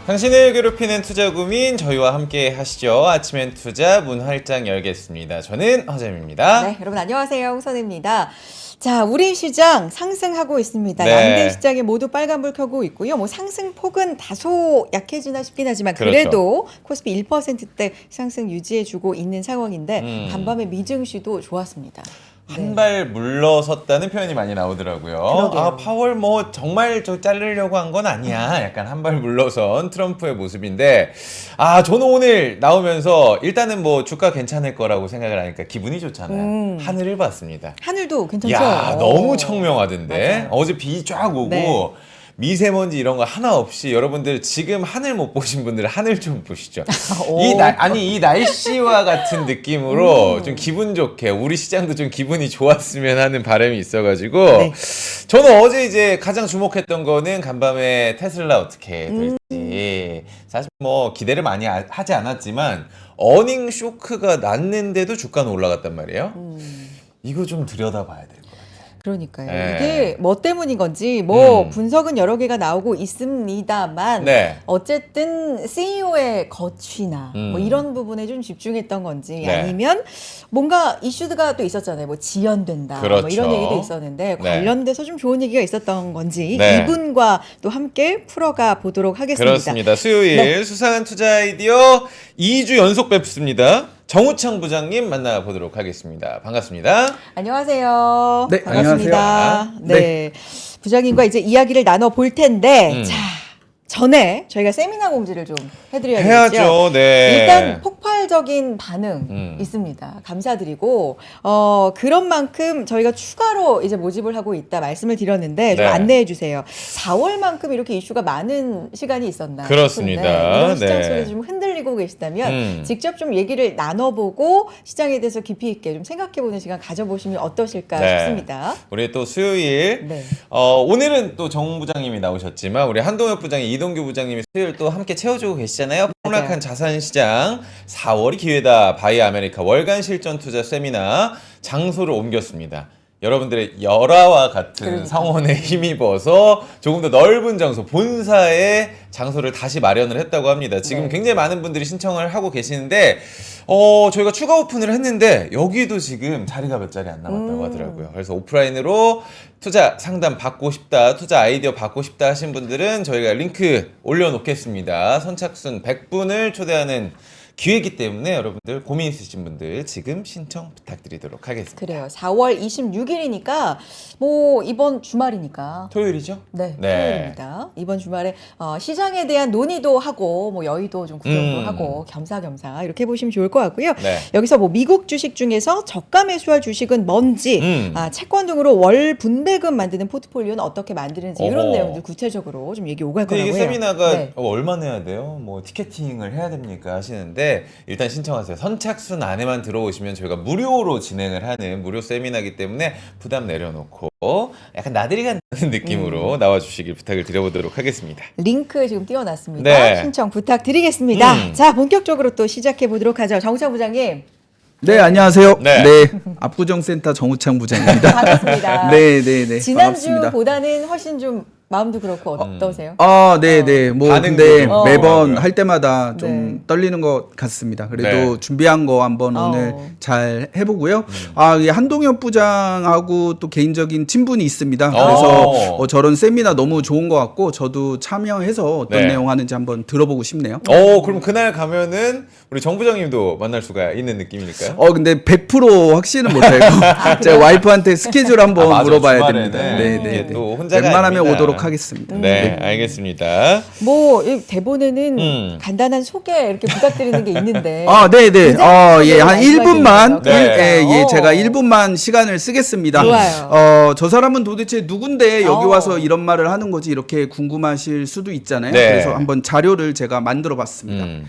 당신을 괴롭히는 투자 고민 저희와 함께 하시죠. 아침엔 투자 문 활짝 열겠습니다. 저는 허재입니다. 네, 여러분 안녕하세요. 홍선혜입니다. 자, 우리 시장 상승하고 있습니다. 네. 양대 시장에 모두 빨간불 켜고 있고요. 뭐 상승폭은 다소 약해지나 싶긴 하지만 그래도 코스피 1%대 상승 유지해주고 있는 상황인데 간밤에 미증시도 좋았습니다. 한 발 물러섰다는 표현이 많이 나오더라고요. 그러게요. 아, 파월 뭐 정말 저 자르려고 한 건 아니야. 약간 한 발 물러선 트럼프의 모습인데, 아, 저는 오늘 나오면서 일단은 뭐 주가 괜찮을 거라고 생각을 하니까 기분이 좋잖아요. 하늘을 봤습니다. 하늘도 괜찮죠? 야, 너무 청명하던데. 맞아요. 어제 비 쫙 오고 네. 미세먼지 이런 거 하나 없이 여러분들 지금 하늘 못 보신 분들 하늘 좀 보시죠. 오. 이 날씨와 같은 느낌으로 좀 기분 좋게 우리 시장도 좀 기분이 좋았으면 하는 바람이 있어가지고 네. 저는 어제 이제 가장 주목했던 거는 간밤에 테슬라 어떻게 될지 사실 뭐 기대를 많이 하지 않았지만 어닝 쇼크가 났는데도 주가는 올라갔단 말이에요. 이거 좀 들여다봐야 돼요. 그러니까요. 네. 이게 뭐 때문인 건지 뭐 분석은 여러 개가 나오고 있습니다만 네. 어쨌든 CEO의 거취나 뭐 이런 부분에 좀 집중했던 건지 네. 아니면 뭔가 이슈가 또 있었잖아요. 뭐 지연된다. 그렇죠. 뭐 이런 얘기도 있었는데 네. 관련돼서 좀 좋은 얘기가 있었던 건지 네. 이분과 또 함께 풀어가 보도록 하겠습니다. 그렇습니다. 수요일 네. 수상한 투자 아이디어 2주 연속 뵙습니다. 정우창 부장님 만나보도록 하겠습니다. 반갑습니다. 안녕하세요. 네, 반갑습니다. 안녕하세요. 네. 부장님과 이제 이야기를 나눠 볼 텐데, 자, 전에 저희가 세미나 공지를 좀 해드려야겠죠. 해야죠. 네. 일단 폭발적인 반응 있습니다. 감사드리고, 그런 만큼 저희가 추가로 이제 모집을 하고 있다 말씀을 드렸는데 좀 네. 안내해 주세요. 4월만큼 이렇게 이슈가 많은 시간이 있었나 그렇습니다. 싶은데 이런 시장 네. 속에서 좀 흔들리고 계시다면 직접 좀 얘기를 나눠보고 시장에 대해서 깊이 있게 좀 생각해보는 시간 가져보시면 어떠실까 네. 싶습니다. 우리 또 수요일 네. 오늘은 또 정 부장님이 나오셨지만 우리 한동엽 부장이 이동규 부장님이 수요일 또 함께 채워주고 계시잖아요. 폭락한 자산시장 4월이 기회다. 바이 아메리카 월간 실전 투자 세미나 장소를 옮겼습니다. 여러분들의 열화와 같은 그러니까요. 성원에 힘입어서 조금 더 넓은 장소, 본사의 장소를 다시 마련을 했다고 합니다. 지금 네. 굉장히 많은 분들이 신청을 하고 계시는데 저희가 추가 오픈을 했는데 여기도 지금 자리가 몇 자리 안 남았다고 하더라고요. 그래서 오프라인으로 투자 상담 받고 싶다, 투자 아이디어 받고 싶다 하신 분들은 저희가 링크 올려놓겠습니다. 선착순 100분을 초대하는 기회이기 때문에 여러분들 고민 있으신 분들 지금 신청 부탁드리도록 하겠습니다. 그래요. 4월 26일이니까 뭐 이번 주말이니까 토요일이죠? 네, 네. 토요일입니다. 이번 주말에 시장에 대한 논의도 하고 뭐 여의도 좀 구경도 하고 겸사겸사 이렇게 해보시면 좋을 것 같고요. 네. 여기서 뭐 미국 주식 중에서 저가 매수할 주식은 뭔지, 채권 등으로 월 분배금 만드는 포트폴리오는 어떻게 만드는지 이런 어허. 내용들 구체적으로 좀 얘기 오갈 근데 거라고요. 이게 세미나가 네. 얼마 내야 돼요? 뭐 티켓팅을 해야 됩니까? 하시는데 일단 신청하세요. 선착순 안에만 들어오시면 저희가 무료로 진행을 하는 무료 세미나이기 때문에 부담 내려놓고 약간 나들이 간다는 느낌으로 나와주시길 부탁을 드려보도록 하겠습니다. 링크 지금 띄워놨습니다. 네. 신청 부탁드리겠습니다. 자, 본격적으로 또 시작해 보도록 하죠. 정우창 부장님. 네, 안녕하세요. 네. 네, 압구정센터 정우창 부장입니다. 반갑습니다. 네, 네, 네. 반갑습니다. 지난주보다는 훨씬 좀 마음도 그렇고 어떠세요? 네, 네. 뭐 반응도 근데 좀 매번 좋아하고요. 할 때마다 좀 네. 떨리는 것 같습니다. 그래도 네. 준비한 거 한번 오늘 잘 해보고요. 이 한동엽 부장하고 또 개인적인 친분이 있습니다. 그래서 저런 세미나 너무 좋은 것 같고 저도 참여해서 어떤 네. 내용 하는지 한번 들어보고 싶네요. 그럼 그날 가면은 우리 정 부장님도 만날 수가 있는 느낌일까요? 근데 100% 확신은 못하고 제가 와이프한테 스케줄 한번 맞아요. 물어봐야 주말에는 됩니다. 네, 이게 네, 네. 또 혼자가 웬만하면 아닙니다. 오도록 하겠습니다. 네, 알겠습니다. 뭐 이 대본에는 간단한 소개 이렇게 부탁드리는 게 있는데 네, 네. 예, 한 말씀하시는 1분만. 거죠? 네. 예, 제가 1분만 시간을 쓰겠습니다. 좋아요. 저 사람은 도대체 누군데 여기 와서 이런 말을 하는 거지 이렇게 궁금하실 수도 있잖아요. 네. 그래서 한번 자료를 제가 만들어 봤습니다.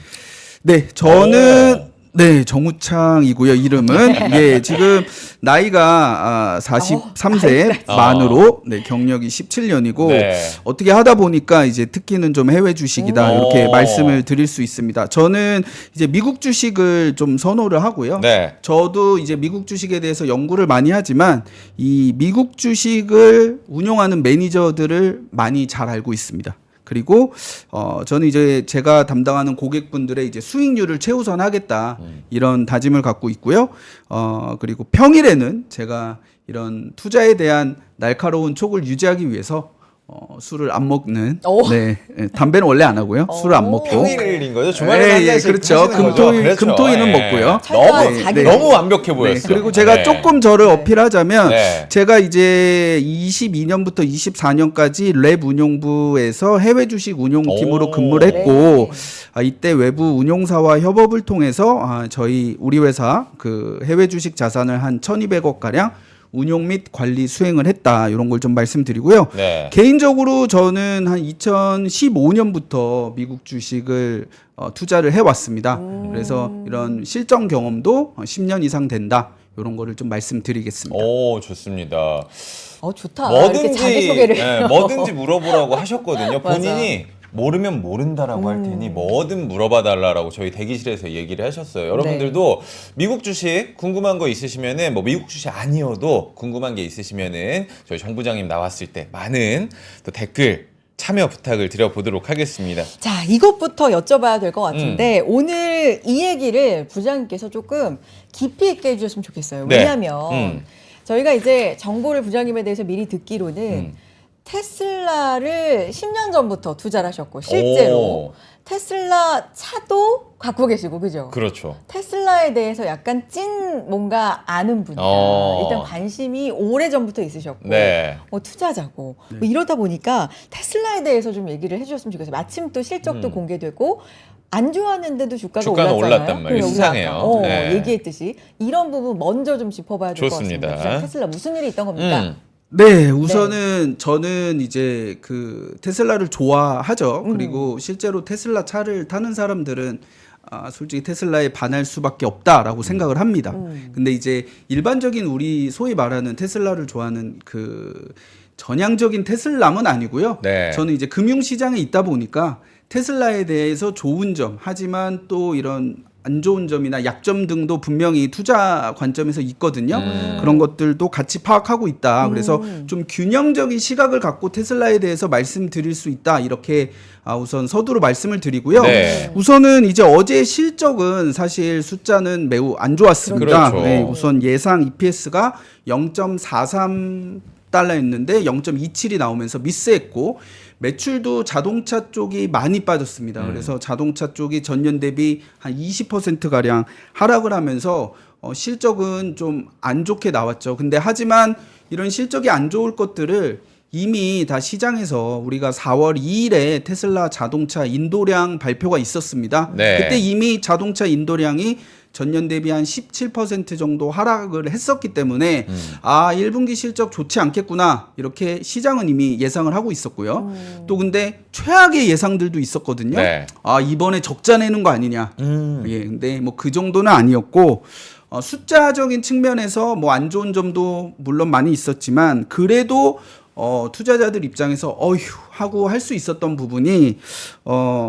네, 저는 네, 정우창이고요. 이름은 예, 지금 나이가 43세 만으로 네, 경력이 17년이고 네. 어떻게 하다 보니까 이제 특기는 좀 해외 주식이다 이렇게 말씀을 드릴 수 있습니다. 저는 이제 미국 주식을 좀 선호를 하고요. 네. 저도 이제 미국 주식에 대해서 연구를 많이 하지만 이 미국 주식을 운용하는 매니저들을 많이 잘 알고 있습니다. 그리고 저는 이제 제가 담당하는 고객분들의 이제 수익률을 최우선하겠다 이런 다짐을 갖고 있고요. 그리고 평일에는 제가 이런 투자에 대한 날카로운 촉을 유지하기 위해서 술을 안 먹는. 오. 네, 담배는 원래 안 하고요. 술을 안 먹고. 평일인 거죠? 주말에 한 잔씩 그렇죠. 하시는 거죠? 그렇죠. 금토일은 예. 먹고요. 철저한 너무 자기 너무 완벽해 보였어요. 네, 그리고 제가 네. 조금 저를 어필하자면 네. 제가 이제 22년부터 24년까지 랩 운용부에서 해외 주식 운용팀으로 오. 근무를 했고 네. 이때 외부 운용사와 협업을 통해서 우리 회사 그 해외 주식 자산을 한 1,200억 가량 운용 및 관리 수행을 했다. 이런 걸 좀 말씀드리고요. 네. 개인적으로 저는 한 2015년부터 미국 주식을 투자를 해왔습니다. 그래서 이런 실전 경험도 10년 이상 된다. 이런 거를 좀 말씀드리겠습니다. 오, 좋습니다. 좋다. 이렇게 자기 소개를. 네, 뭐든지 물어보라고 하셨거든요. 맞아. 본인이 모르면 모른다라고 할 테니 뭐든 물어봐 달라라고 저희 대기실에서 얘기를 하셨어요. 여러분들도 미국 주식 궁금한 거 있으시면은 뭐 미국 주식 아니어도 궁금한 게 있으시면은 저희 정 부장님 나왔을 때 많은 또 댓글 참여 부탁을 드려보도록 하겠습니다. 자, 이것부터 여쭤봐야 될 것 같은데 오늘 이 얘기를 부장님께서 조금 깊이 있게 해주셨으면 좋겠어요. 네. 왜냐하면 저희가 이제 정보를 부장님에 대해서 미리 듣기로는 테슬라를 10년 전부터 투자를 하셨고 실제로 오. 테슬라 차도 갖고 계시고 그죠? 그렇죠. 테슬라에 대해서 약간 찐 뭔가 아는 분이다. 일단 관심이 오래전부터 있으셨고 네. 투자자고 뭐 이러다 보니까 테슬라에 대해서 좀 얘기를 해주셨으면 좋겠어요. 마침 또 실적도 공개되고 안 좋았는데도 주가는 올랐단 올랐잖아요. 말이에요. 그래, 수상해요. 우리가 네. 얘기했듯이 이런 부분 먼저 좀 짚어봐야 될 것 좋습니다. 같습니다. 부장, 테슬라 무슨 일이 있던 겁니까? 네, 우선은 저는 이제 그 테슬라를 좋아하죠. 그리고 실제로 테슬라 차를 타는 사람들은 솔직히 테슬라에 반할 수밖에 없다라고 생각을 합니다. 근데 이제 일반적인 우리 소위 말하는 테슬라를 좋아하는 그 전향적인 테슬람은 아니고요. 네. 저는 이제 금융시장에 있다 보니까 테슬라에 대해서 좋은 점, 하지만 또 이런 안 좋은 점이나 약점 등도 분명히 투자 관점에서 있거든요. 그런 것들도 같이 파악하고 있다. 그래서 좀 균형적인 시각을 갖고 테슬라에 대해서 말씀드릴 수 있다. 이렇게 우선 서두로 말씀을 드리고요. 네. 우선은 이제 어제 실적은 사실 숫자는 매우 안 좋았습니다. 그렇죠. 네, 우선 예상 EPS가 0.43달러였는데 0.27이 나오면서 미스했고 매출도 자동차 쪽이 많이 빠졌습니다. 그래서 자동차 쪽이 전년 대비 한 20%가량 하락을 하면서 실적은 좀 안 좋게 나왔죠. 근데 하지만 이런 실적이 안 좋을 것들을 이미 다 시장에서 우리가 4월 2일에 테슬라 자동차 인도량 발표가 있었습니다. 네. 그때 이미 자동차 인도량이 전년 대비 한 17% 정도 하락을 했었기 때문에 1분기 실적 좋지 않겠구나 이렇게 시장은 이미 예상을 하고 있었고요. 또 근데 최악의 예상들도 있었거든요. 네. 이번에 적자 내는 거 아니냐. 예, 근데 뭐 그 정도는 아니었고 숫자적인 측면에서 뭐 안 좋은 점도 물론 많이 있었지만 그래도 투자자들 입장에서 어휴 하고 할 수 있었던 부분이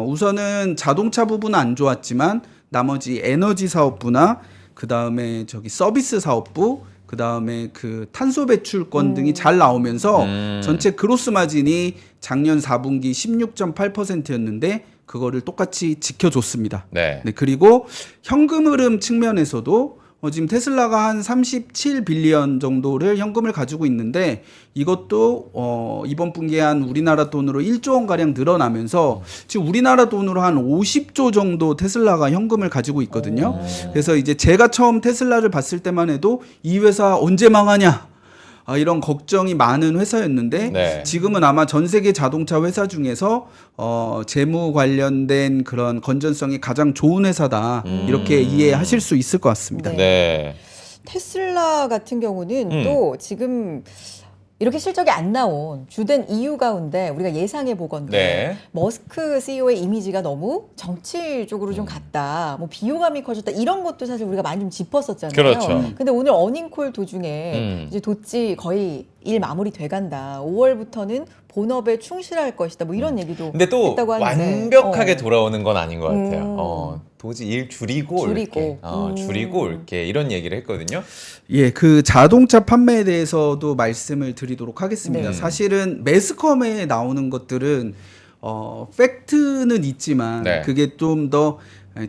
우선은 자동차 부분은 안 좋았지만 나머지 에너지 사업부나 그 다음에 서비스 사업부, 그 다음에 그 탄소 배출권 등이 잘 나오면서 전체 그로스 마진이 작년 4분기 16.8%였는데 그거를 똑같이 지켜줬습니다. 네. 네, 그리고 현금 흐름 측면에서도 지금 테슬라가 한 37빌리언 정도를 현금을 가지고 있는데 이것도 이번 분기에 한 우리나라 돈으로 1조 원 가량 늘어나면서 지금 우리나라 돈으로 한 50조 정도 테슬라가 현금을 가지고 있거든요. 그래서 이제 제가 처음 테슬라를 봤을 때만 해도 이 회사 언제 망하냐 이런 걱정이 많은 회사였는데 네. 지금은 아마 전 세계 자동차 회사 중에서 재무 관련된 그런 건전성이 가장 좋은 회사다 이렇게 이해하실 수 있을 것 같습니다. 네. 네. 테슬라 같은 경우는 또 지금 이렇게 실적이 안 나온 주된 이유 가운데 우리가 예상해 보건데 네. 머스크 CEO의 이미지가 너무 정치적으로 좀 갔다. 뭐 비호감이 커졌다. 이런 것도 사실 우리가 많이 좀 짚었었잖아요. 그렇죠. 근데 오늘 어닝콜 도중에 이제 도치 거의 일 마무리 돼 간다. 5월부터는 본업에 충실할 것이다. 뭐 이런 얘기도 근데 또 했다고 하는데 완벽하게 돌아오는 건 아닌 것 같아요. 도저히 일 줄이고 줄이고. 이렇게, 줄이고 이렇게 이런 얘기를 했거든요. 예, 그 자동차 판매에 대해서도 말씀을 드리도록 하겠습니다. 네. 사실은 매스컴에 나오는 것들은 팩트는 있지만 네. 그게 좀 더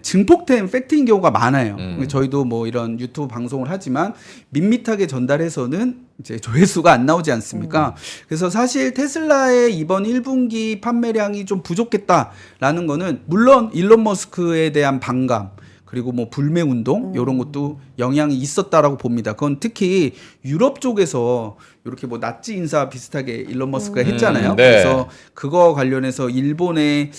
증폭된 팩트인 경우가 많아요. 저희도 뭐 이런 유튜브 방송을 하지만 밋밋하게 전달해서는 이제 조회수가 안 나오지 않습니까? 그래서 사실 테슬라의 이번 1분기 판매량이 좀 부족했다라는 거는 물론 일론 머스크에 대한 반감 그리고 뭐 불매 운동 이런 것도 영향이 있었다라고 봅니다. 그건 특히 유럽 쪽에서 이렇게 뭐 나치 인사 비슷하게 일론 머스크가 했잖아요. 네. 그래서 그거 관련해서 일본의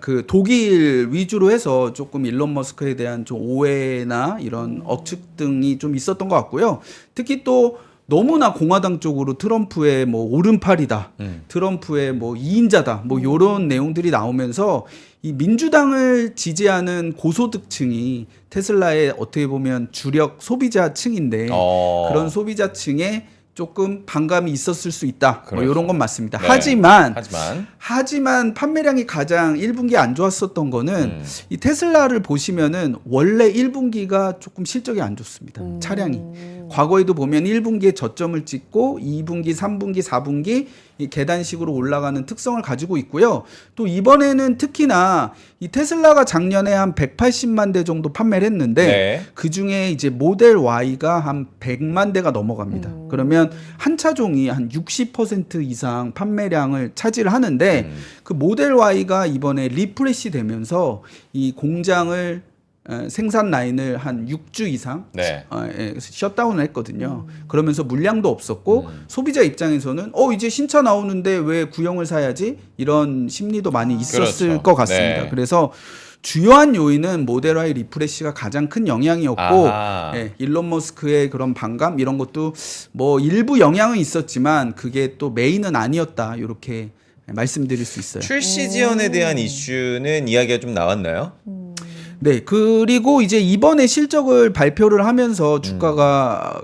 그 독일 위주로 해서 조금 일론 머스크에 대한 좀 오해나 이런 억측 등이 좀 있었던 것 같고요. 특히 또 너무나 공화당 쪽으로 트럼프의 뭐 오른팔이다, 트럼프의 뭐 2인자다, 뭐 요런 내용들이 나오면서 이 민주당을 지지하는 고소득층이 테슬라의 어떻게 보면 주력 소비자층인데 그런 소비자층에 조금 반감이 있었을 수 있다. 그렇죠. 뭐 이런 건 맞습니다. 네. 하지만 판매량이 가장 1분기 안 좋았었던 거는 이 테슬라를 보시면은 원래 1분기가 조금 실적이 안 좋습니다. 차량이. 과거에도 보면 1분기에 저점을 찍고 2분기, 3분기, 4분기 이 계단식으로 올라가는 특성을 가지고 있고요. 또 이번에는 특히나 이 테슬라가 작년에 한 180만 대 정도 판매를 했는데 네. 그 중에 이제 모델 Y가 한 100만 대가 넘어갑니다. 그러면 한 차종이 한 60% 이상 판매량을 차지를 하는데 그 모델 Y가 이번에 리프레시 되면서 이 공장을 생산 라인을 한 6주 이상 네. 셧다운을 했거든요. 그러면서 물량도 없었고 소비자 입장에서는 이제 신차 나오는데 왜 구형을 사야지 이런 심리도 많이 있었을 그렇죠. 것 같습니다. 네. 그래서 주요한 요인은 모델 Y 리프레시가 가장 큰 영향이었고 일론 머스크의 그런 반감 이런 것도 뭐 일부 영향은 있었지만 그게 또 메인은 아니었다 이렇게 말씀드릴 수 있어요. 출시 지연에 대한 이슈는 이야기가 좀 나왔나요? 네, 그리고 이제 이번에 실적을 발표를 하면서 주가가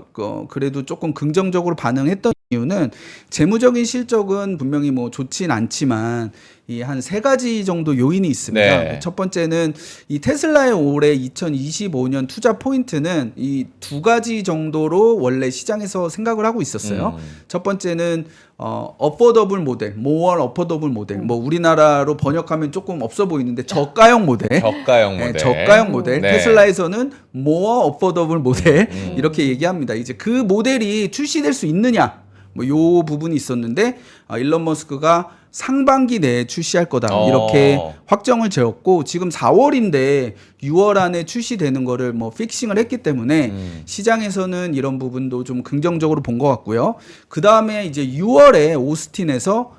그래도 조금 긍정적으로 반응했던 이유는 재무적인 실적은 분명히 뭐 좋진 않지만 이 한 세 가지 정도 요인이 있습니다. 네. 첫 번째는 이 테슬라의 올해 2025년 투자 포인트는 이 두 가지 정도로 원래 시장에서 생각을 하고 있었어요. 첫 번째는 어포더블 모델, more 어포더블 모델. 뭐 우리나라로 번역하면 조금 없어 보이는데 저가형 모델. 저가형 모델. 네, 저가형 모델. 네. 테슬라에서는 more 어포더블 모델 이렇게 얘기합니다. 이제 그 모델이 출시될 수 있느냐? 뭐 요 부분이 있었는데 일론 머스크가 상반기 내에 출시할 거다 이렇게 확정을 지었고 지금 4월인데 6월 안에 출시되는 거를 뭐 픽싱을 했기 때문에 시장에서는 이런 부분도 좀 긍정적으로 본 것 같고요. 그 다음에 이제 6월에 오스틴에서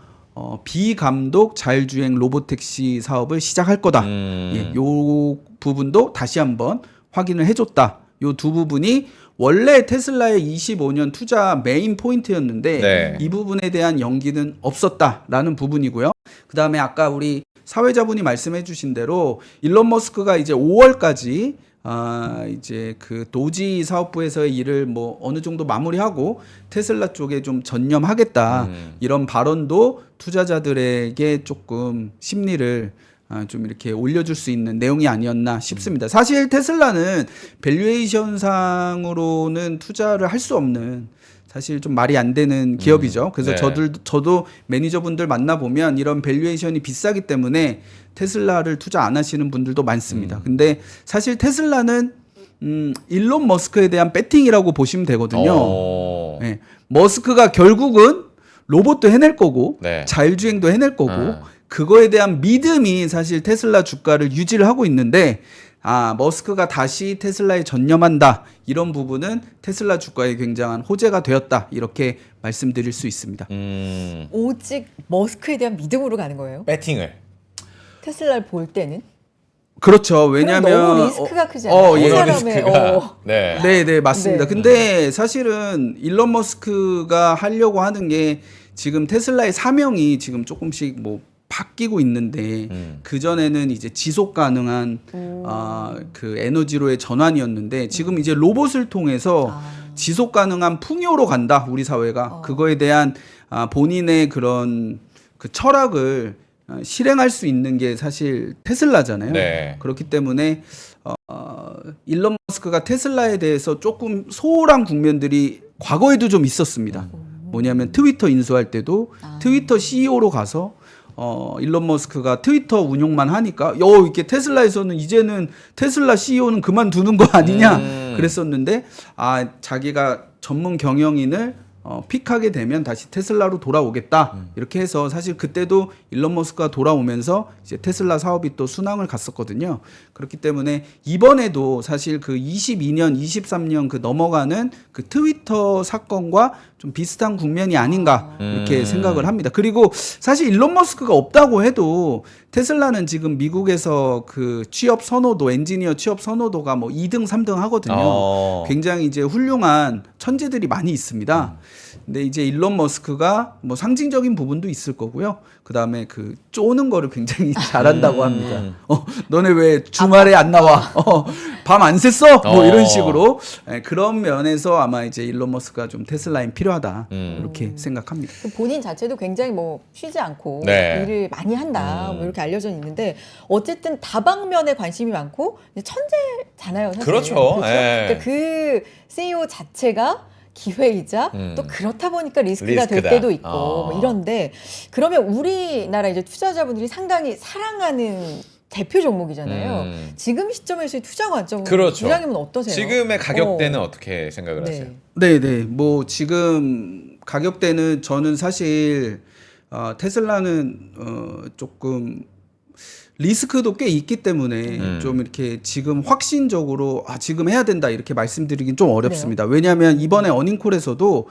비감독 자율주행 로보택시 사업을 시작할 거다. 예, 요 부분도 다시 한번 확인을 해줬다. 요 두 부분이 원래 테슬라의 25년 투자 메인 포인트였는데 네. 이 부분에 대한 연기는 없었다라는 부분이고요. 그 다음에 아까 우리 사회자분이 말씀해 주신 대로 일론 머스크가 이제 5월까지 이제 그 도지 사업부에서의 일을 뭐 어느 정도 마무리하고 테슬라 쪽에 좀 전념하겠다 이런 발언도 투자자들에게 조금 심리를 좀 이렇게 올려줄 수 있는 내용이 아니었나 싶습니다. 사실 테슬라는 밸류에이션 상으로는 투자를 할 수 없는 사실 좀 말이 안 되는 기업이죠. 그래서 네. 저도 매니저분들 만나보면 이런 밸류에이션이 비싸기 때문에 테슬라를 투자 안 하시는 분들도 많습니다. 근데 사실 테슬라는 일론 머스크에 대한 배팅이라고 보시면 되거든요. 네. 머스크가 결국은 로봇도 해낼 거고 네. 자율주행도 해낼 거고 그거에 대한 믿음이 사실 테슬라 주가를 유지를 하고 있는데 머스크가 다시 테슬라에 전념한다. 이런 부분은 테슬라 주가에 굉장한 호재가 되었다. 이렇게 말씀드릴 수 있습니다. 오직 머스크에 대한 믿음으로 가는 거예요? 배팅을. 테슬라를 볼 때는? 그렇죠. 왜냐하면 너무 리스크가 크잖아요. 예. 한 사람의 네. 네, 맞습니다. 네. 근데 사실은 일론 머스크가 하려고 하는 게 지금 테슬라의 사명이 지금 조금씩 뭐 바뀌고 있는데 그 전에는 이제 지속 가능한 그 에너지로의 전환이었는데 지금 이제 로봇을 통해서 지속 가능한 풍요로 간다 우리 사회가 그거에 대한 본인의 그런 그 철학을 실행할 수 있는 게 사실 테슬라잖아요. 네. 그렇기 때문에 일론 머스크가 테슬라에 대해서 조금 소홀한 국면들이 과거에도 좀 있었습니다. 뭐냐면 트위터 인수할 때도 트위터 CEO로 가서 일론 머스크가 트위터 운용만 하니까 이렇게 테슬라에서는 이제는 테슬라 CEO는 그만두는 거 아니냐 그랬었는데 자기가 전문 경영인을 픽하게 되면 다시 테슬라로 돌아오겠다 이렇게 해서 사실 그때도 일론 머스크가 돌아오면서 이제 테슬라 사업이 또 순항을 갔었거든요. 그렇기 때문에 이번에도 사실 그 22년, 23년 그 넘어가는 그 트위터 사건과 좀 비슷한 국면이 아닌가 이렇게 생각을 합니다. 그리고 사실 일론 머스크가 없다고 해도 테슬라는 지금 미국에서 그 취업 선호도, 엔지니어 취업 선호도가 뭐 2등, 3등 하거든요. 굉장히 이제 훌륭한 천재들이 많이 있습니다. 근데 이제 일론 머스크가 뭐 상징적인 부분도 있을 거고요. 그 다음에 그 쪼는 거를 굉장히 잘한다고 합니다. 너네 왜 주말에 안 나와? 밤 안 샜어? 뭐 이런 식으로. 그런 면에서 아마 이제 일론 머스크가 좀 테슬라엔 필요하다. 이렇게 생각합니다. 본인 자체도 굉장히 뭐 쉬지 않고 네. 일을 많이 한다. 뭐 이렇게 알려져 있는데 어쨌든 다방면에 관심이 많고 천재잖아요. 사실. 그렇죠. 그러니까 그 CEO 자체가 기회이자 또 그렇다 보니까 리스크가 될 리스크다. 때도 있고 뭐 이런데 그러면 우리나라 이제 투자자분들이 상당히 사랑하는 대표 종목이잖아요. 지금 시점에서의 투자 관점은 그렇죠. 부장님은 어떠세요? 지금의 가격대는 어떻게 생각을 하세요? 네네. 뭐 지금 가격대는 저는 사실 테슬라는 조금 리스크도 꽤 있기 때문에 좀 이렇게 지금 확신적으로 지금 해야 된다 이렇게 말씀드리긴 좀 어렵습니다. 왜냐하면 이번에 어닝콜에서도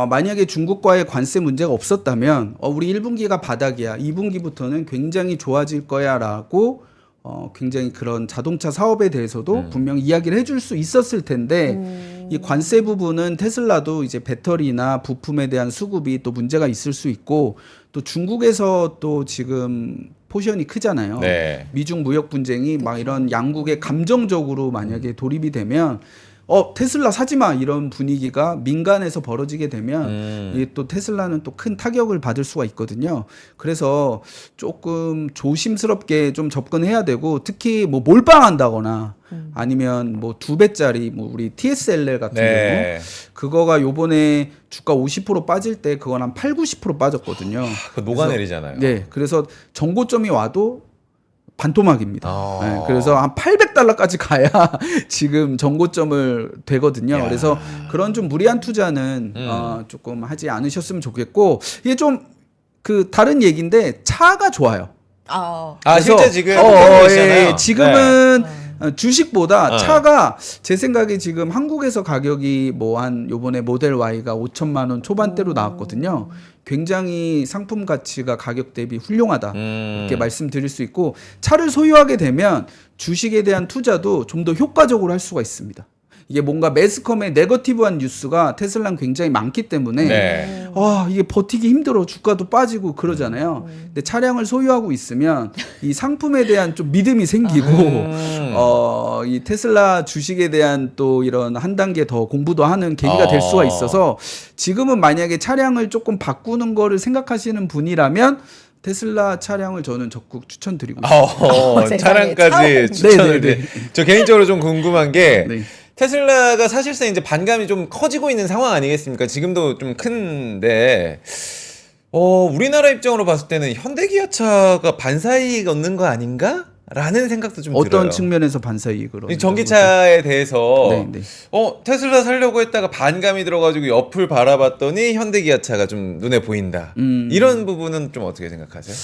만약에 중국과의 관세 문제가 없었다면 우리 1분기가 바닥이야. 2분기부터는 굉장히 좋아질 거야 라고 굉장히 그런 자동차 사업에 대해서도 분명히 이야기를 해줄 수 있었을 텐데 이 관세 부분은 테슬라도 이제 배터리나 부품에 대한 수급이 또 문제가 있을 수 있고 또 중국에서 또 지금 포션이 크잖아요. 네. 미중 무역 분쟁이 막 이런 양국의 감정적으로 만약에 돌입이 되면 테슬라 사지 마 이런 분위기가 민간에서 벌어지게 되면 이게 또 테슬라는 또 큰 타격을 받을 수가 있거든요. 그래서 조금 조심스럽게 좀 접근해야 되고 특히 뭐 몰빵한다거나 아니면 뭐 2배짜리 뭐 우리 TSLR 같은 네. 경우 그거가 요번에 주가 50% 빠질 때 그건 한 8, 90% 빠졌거든요. 그 녹아내리잖아요. 네, 그래서 정고점이 와도 반토막입니다. 아. 네, 그래서 한 $800까지 가야 지금 정고점을 되거든요. 야. 그래서 그런 좀 무리한 투자는 조금 하지 않으셨으면 좋겠고 이게 좀 그 다른 얘기인데 차가 좋아요. 그래서, 실제 지금 예, 지금은 주식보다 차가 제 생각에 지금 한국에서 가격이 뭐 한 요번에 모델 Y가 5천만 원 초반대로 나왔거든요. 굉장히 상품 가치가 가격 대비 훌륭하다 이렇게 말씀드릴 수 있고 차를 소유하게 되면 주식에 대한 투자도 좀 더 효과적으로 할 수가 있습니다. 이게 뭔가 매스컴의 네거티브한 뉴스가 테슬라는 굉장히 많기 때문에 이게 버티기 힘들어 주가도 빠지고 그러잖아요. 근데 차량을 소유하고 있으면 이 상품에 대한 좀 믿음이 생기고 이 테슬라 주식에 대한 또 이런 한 단계 더 공부도 하는 계기가 될 수가 있어서 지금은 만약에 차량을 조금 바꾸는 거를 생각하시는 분이라면 테슬라 차량을 저는 적극 추천드리고 있습니다. 차량까지 추천을 네네네. 저 개인적으로 좀 궁금한 게 네. 테슬라가 사실상 이제 반감이 좀 커지고 있는 상황 아니겠습니까? 지금도 좀 큰데 우리나라 입장으로 봤을 때는 현대기아차가 반사이익 얻는 거 아닌가? 라는 생각도 좀 들어요. 어떤 측면에서 반사이익으로? 이 전기차에 대해서 네. 테슬라 살려고 했다가 반감이 들어가지고 옆을 바라봤더니 현대기아차가 좀 눈에 보인다. 이런 부분은 좀 어떻게 생각하세요?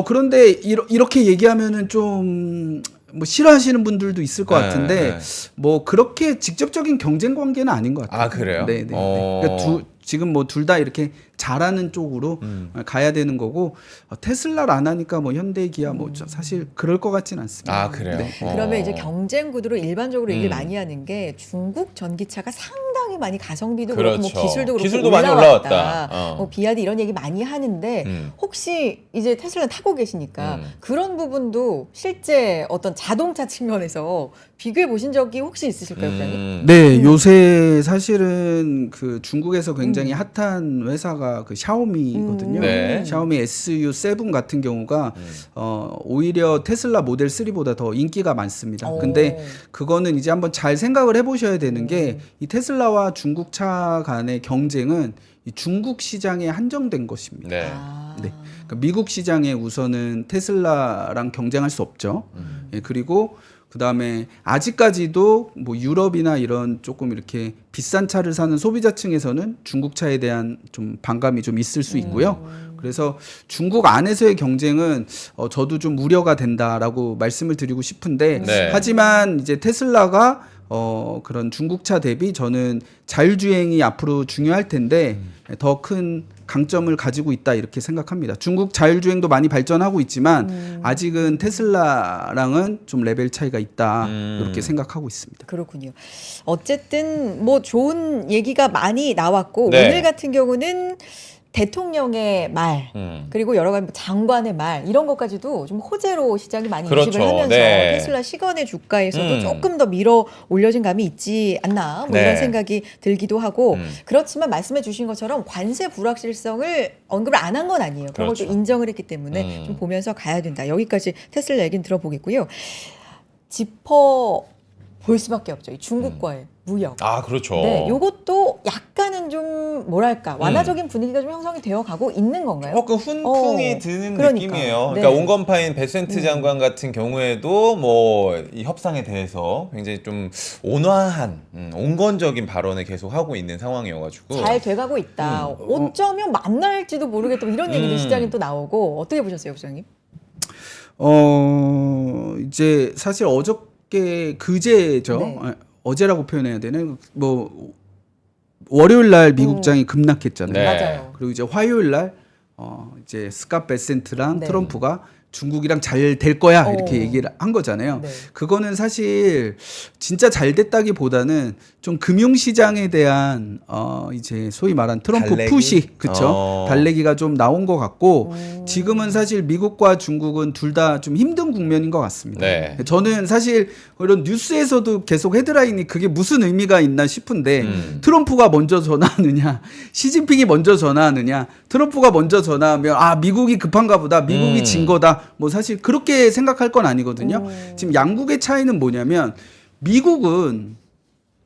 그런데 이렇게 얘기하면은 좀 뭐 싫어하시는 분들도 있을 것 같은데 뭐 그렇게 직접적인 경쟁 관계는 아닌 것 같아요. 아, 그래요? 네. 그러니까 지금 뭐 둘 다 이렇게 잘하는 쪽으로 가야 되는 거고 테슬라를 안 하니까 뭐 현대 기아 뭐 사실 그럴 것 같지는 않습니다. 아, 그래요? 네. 그러면 이제 경쟁 구도로 일반적으로 얘기를 많이 하는 게 중국 전기차가 상당히 많이 가성비도 그렇고 뭐 그렇죠. 기술도 그렇고 기술도 많이 올라왔다. 뭐 비아드 이런 얘기 많이 하는데 혹시 이제 테슬라 타고 계시니까 그런 부분도 실제 어떤 자동차 측면에서 비교해 보신 적이 혹시 있으실까요, 부장님? 네, 요새 사실은 그 중국에서 굉장히 핫한 회사가 그 샤오미거든요. 네. 샤오미 SU7 같은 경우가 오히려 테슬라 모델 3보다 더 인기가 많습니다. 근데 그거는 이제 한번 잘 생각을 해보셔야 되는 게 이 테슬라와 중국차 간의 경쟁은 이 중국 시장에 한정된 것입니다. 네. 네. 그러니까 미국 시장에 우선은 테슬라랑 경쟁할 수 없죠. 예, 그리고 그다음에 아직까지도 뭐 유럽이나 이런 조금 이렇게 비싼 차를 사는 소비자층에서는 중국 차에 대한 좀 반감이 좀 있을 수 있고요. 그래서 중국 안에서의 경쟁은 저도 좀 우려가 된다라고 말씀을 드리고 싶은데 네. 하지만 이제 테슬라가 그런 중국차 대비 저는 자율주행이 앞으로 중요할 텐데 더 큰 강점을 가지고 있다 이렇게 생각합니다. 중국 자율주행도 많이 발전하고 있지만 아직은 테슬라랑은 좀 레벨 차이가 있다 이렇게 생각하고 있습니다. 그렇군요. 어쨌든 뭐 좋은 얘기가 많이 나왔고 네. 오늘 같은 경우는 대통령의 말 그리고 여러 가지 뭐 장관의 말 이런 것까지도 좀 호재로 시장이 많이 그렇죠. 인식을 하면서 네. 테슬라 시간의 주가에서도 조금 더 밀어 올려진 감이 있지 않나 뭐 네. 이런 생각이 들기도 하고 그렇지만 말씀해 주신 것처럼 관세 불확실성을 언급을 안 한 건 아니에요. 그런 걸 그렇죠. 또 인정을 했기 때문에 좀 보면서 가야 된다. 여기까지 테슬라 얘기는 들어보겠고요. 짚어 볼 수밖에 없죠. 이 중국과의 무역. 아, 그렇죠. 네, 요것도 약간은 좀 뭐랄까 완화적인 분위기가 좀 형성이 되어 가고 있는 건가요? 조금 훈풍이 드는 그러니까. 느낌이에요. 네. 그러니까 온건파인 베센트 장관 같은 경우에도 뭐 이 협상에 대해서 굉장히 좀 온화한, 온건적인 발언을 계속 하고 있는 상황이어가지고 잘 돼가고 있다. 어쩌면 만날지도 모르겠다. 뭐 이런 얘기도 시장에 또 나오고 어떻게 보셨어요, 부장님? 이제 사실 어저께 그제죠. 네. 어제라고 표현해야 되나? 뭐 월요일 날 미국장이 급락했잖아요. 네. 맞아요. 그리고 이제 화요일 날 이제 스캇 베센트랑 네. 트럼프가 중국이랑 잘 될 거야 이렇게 오. 얘기를 한 거잖아요. 네. 그거는 사실 진짜 잘 됐다기보다는 좀 금융시장에 대한 이제 소위 말한 트럼프 달래기? 푸시 그쵸? 달래기가 좀 나온 것 같고 지금은 사실 미국과 중국은 둘 다 좀 힘든 국면인 것 같습니다. 네. 저는 사실 이런 뉴스에서도 계속 헤드라인이 그게 무슨 의미가 있나 싶은데 트럼프가 먼저 전화하느냐 시진핑이 먼저 전화하느냐 트럼프가 먼저 전화하면 아 미국이 급한가 보다 미국이 진 거다 뭐 사실 그렇게 생각할 건 아니거든요. 지금 양국의 차이는 뭐냐면 미국은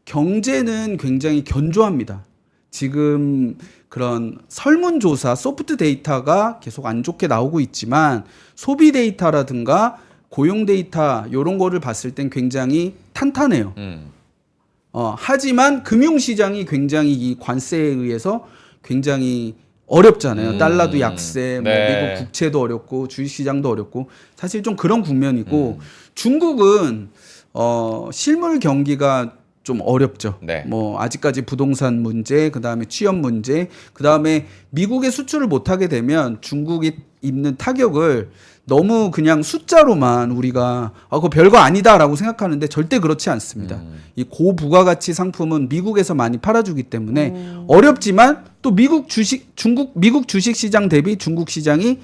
경제는 굉장히 견조합니다. 지금 그런 설문조사 소프트 데이터가 계속 안 좋게 나오고 있지만 소비 데이터라든가 고용 데이터 이런 거를 봤을 땐 굉장히 탄탄해요. 하지만 금융시장이 굉장히 이 관세에 의해서 굉장히 어렵잖아요. 달러도 약세, 뭐 네. 미국 국채도 어렵고 주식시장도 어렵고 사실 좀 그런 국면이고 중국은 실물 경기가 좀 어렵죠. 네. 뭐 아직까지 부동산 문제, 그다음에 취업 문제, 그다음에 미국에 수출을 못 하게 되면 중국이 입는 타격을 너무 그냥 숫자로만 우리가 그거 별거 아니다라고 생각하는데 절대 그렇지 않습니다. 이 고부가가치 상품은 미국에서 많이 팔아주기 때문에 어렵지만 또 미국 주식 시장 대비 중국 시장이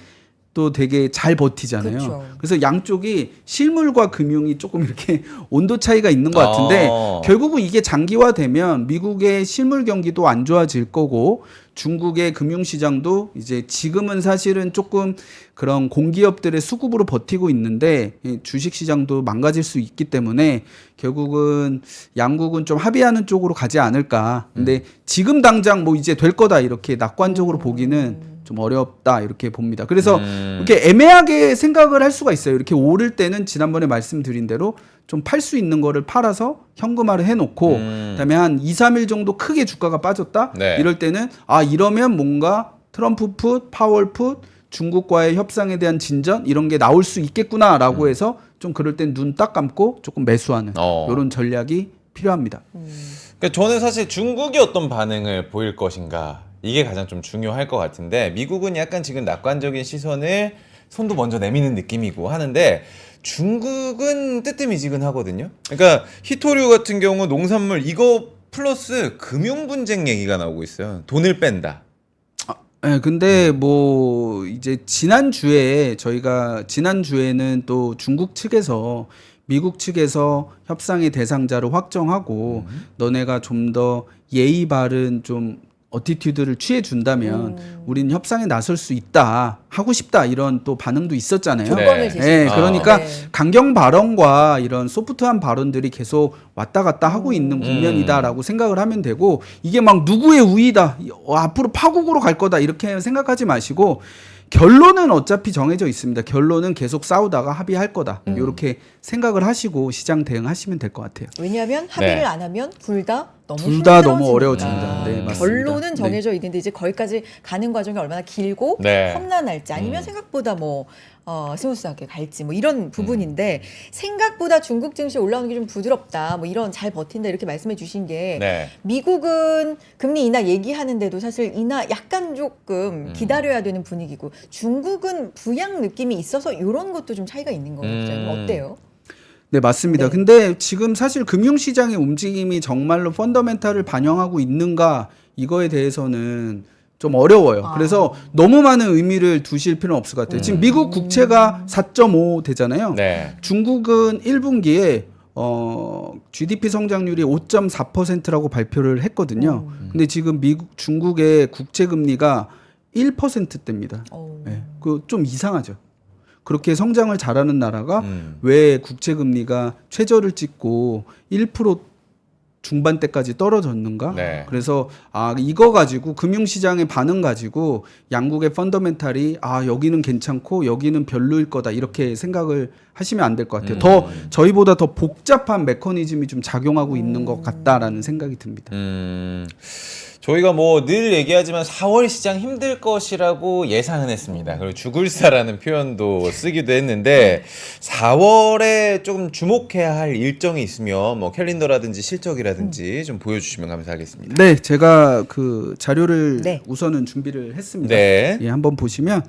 또 되게 잘 버티잖아요. 그쵸. 그래서 양쪽이 실물과 금융이 조금 이렇게 온도 차이가 있는 것 같은데 결국은 이게 장기화되면 미국의 실물 경기도 안 좋아질 거고 중국의 금융시장도 이제 지금은 사실은 조금 그런 공기업들의 수급으로 버티고 있는데 주식시장도 망가질 수 있기 때문에 결국은 양국은 좀 합의하는 쪽으로 가지 않을까. 근데 지금 당장 뭐 이제 될 거다 이렇게 낙관적으로 보기는 좀 어렵다 이렇게 봅니다. 그래서 이렇게 애매하게 생각을 할 수가 있어요. 이렇게 오를 때는 지난번에 말씀드린 대로 좀 팔 수 있는 거를 팔아서 현금화를 해놓고 그다음에 한 2, 3일 정도 크게 주가가 빠졌다. 네. 이럴 때는 이러면 뭔가 트럼프 풋, 파월 풋, 중국과의 협상에 대한 진전 이런 게 나올 수 있겠구나라고 해서 좀 그럴 땐 눈 딱 감고 조금 매수하는 이런 전략이 필요합니다. 그러니까 저는 사실 중국이 어떤 반응을 보일 것인가 이게 가장 좀 중요할 것 같은데 미국은 약간 지금 낙관적인 시선을 손도 먼저 내미는 느낌이고 하는데 중국은 뜨뜻미지근하거든요. 그러니까 히토류 같은 경우 농산물 이거 플러스 금융 분쟁 얘기가 나오고 있어요. 돈을 뺀다. 네, 근데 뭐 이제 지난주에는 또 중국 측에서 미국 측에서 협상의 대상자를 확정하고 너네가 좀 더 예의 바른 좀 어티튜드를 취해 준다면 우리는 협상에 나설 수 있다 하고 싶다 이런 또 반응도 있었잖아요. 조건을 제시했죠. 네, 그러니까 네. 강경 발언과 이런 소프트한 발언들이 계속 왔다 갔다 하고 있는 국면이다라고 생각을 하면 되고 이게 막 누구의 우위다 앞으로 파국으로 갈 거다 이렇게 생각하지 마시고 결론은 어차피 정해져 있습니다. 결론은 계속 싸우다가 합의할 거다. 이렇게 생각을 하시고 시장 대응하시면 될 것 같아요. 왜냐하면 합의를 네. 안 하면 둘 다 너무 둘다 너무 힘들어집니다. 어려워집니다. 네, 맞습니다. 결론은 네. 정해져 있는데 이제 거기까지 가는 과정이 얼마나 길고 네. 험난할지 아니면 생각보다 뭐 스무스하게 갈지 뭐 이런 부분인데 생각보다 중국 증시 올라오는 게 좀 부드럽다 뭐 이런 잘 버틴다 이렇게 말씀해 주신 게 네. 미국은 금리 인하 얘기하는데도 사실 인하 약간 조금 기다려야 되는 분위기고 중국은 부양 느낌이 있어서 이런 것도 좀 차이가 있는 것 같아요. 어때요? 네, 맞습니다. 네. 근데 지금 사실 금융시장의 움직임이 정말로 펀더멘탈을 반영하고 있는가 이거에 대해서는 좀 어려워요. 그래서 너무 많은 의미를 두실 필요는 없을 것 같아요. 지금 미국 국채가 4.5 되잖아요. 네. 중국은 1분기에 GDP 성장률이 5.4%라고 발표를 했거든요. 근데 지금 중국의 국채 금리가 1%대입니다. 네, 그 좀 이상하죠. 그렇게 성장을 잘하는 나라가 왜 국채 금리가 최저를 찍고 1% 중반대까지 떨어졌는가? 네. 그래서 이거 가지고 금융시장의 반응 가지고 양국의 펀더멘탈이 여기는 괜찮고 여기는 별로일 거다 이렇게 생각을 하시면 안 될 것 같아요. 더 저희보다 더 복잡한 메커니즘이 좀 작용하고 있는 것 같다라는 생각이 듭니다. 저희가 뭐 늘 얘기하지만 4월 시장 힘들 것이라고 예상은 했습니다. 그리고 죽을사라는 표현도 쓰기도 했는데 4월에 조금 주목해야 할 일정이 있으면 뭐 캘린더라든지 실적이라든지 좀 보여주시면 감사하겠습니다. 네, 제가 그 자료를 네. 우선은 준비를 했습니다. 네. 예, 한번 보시면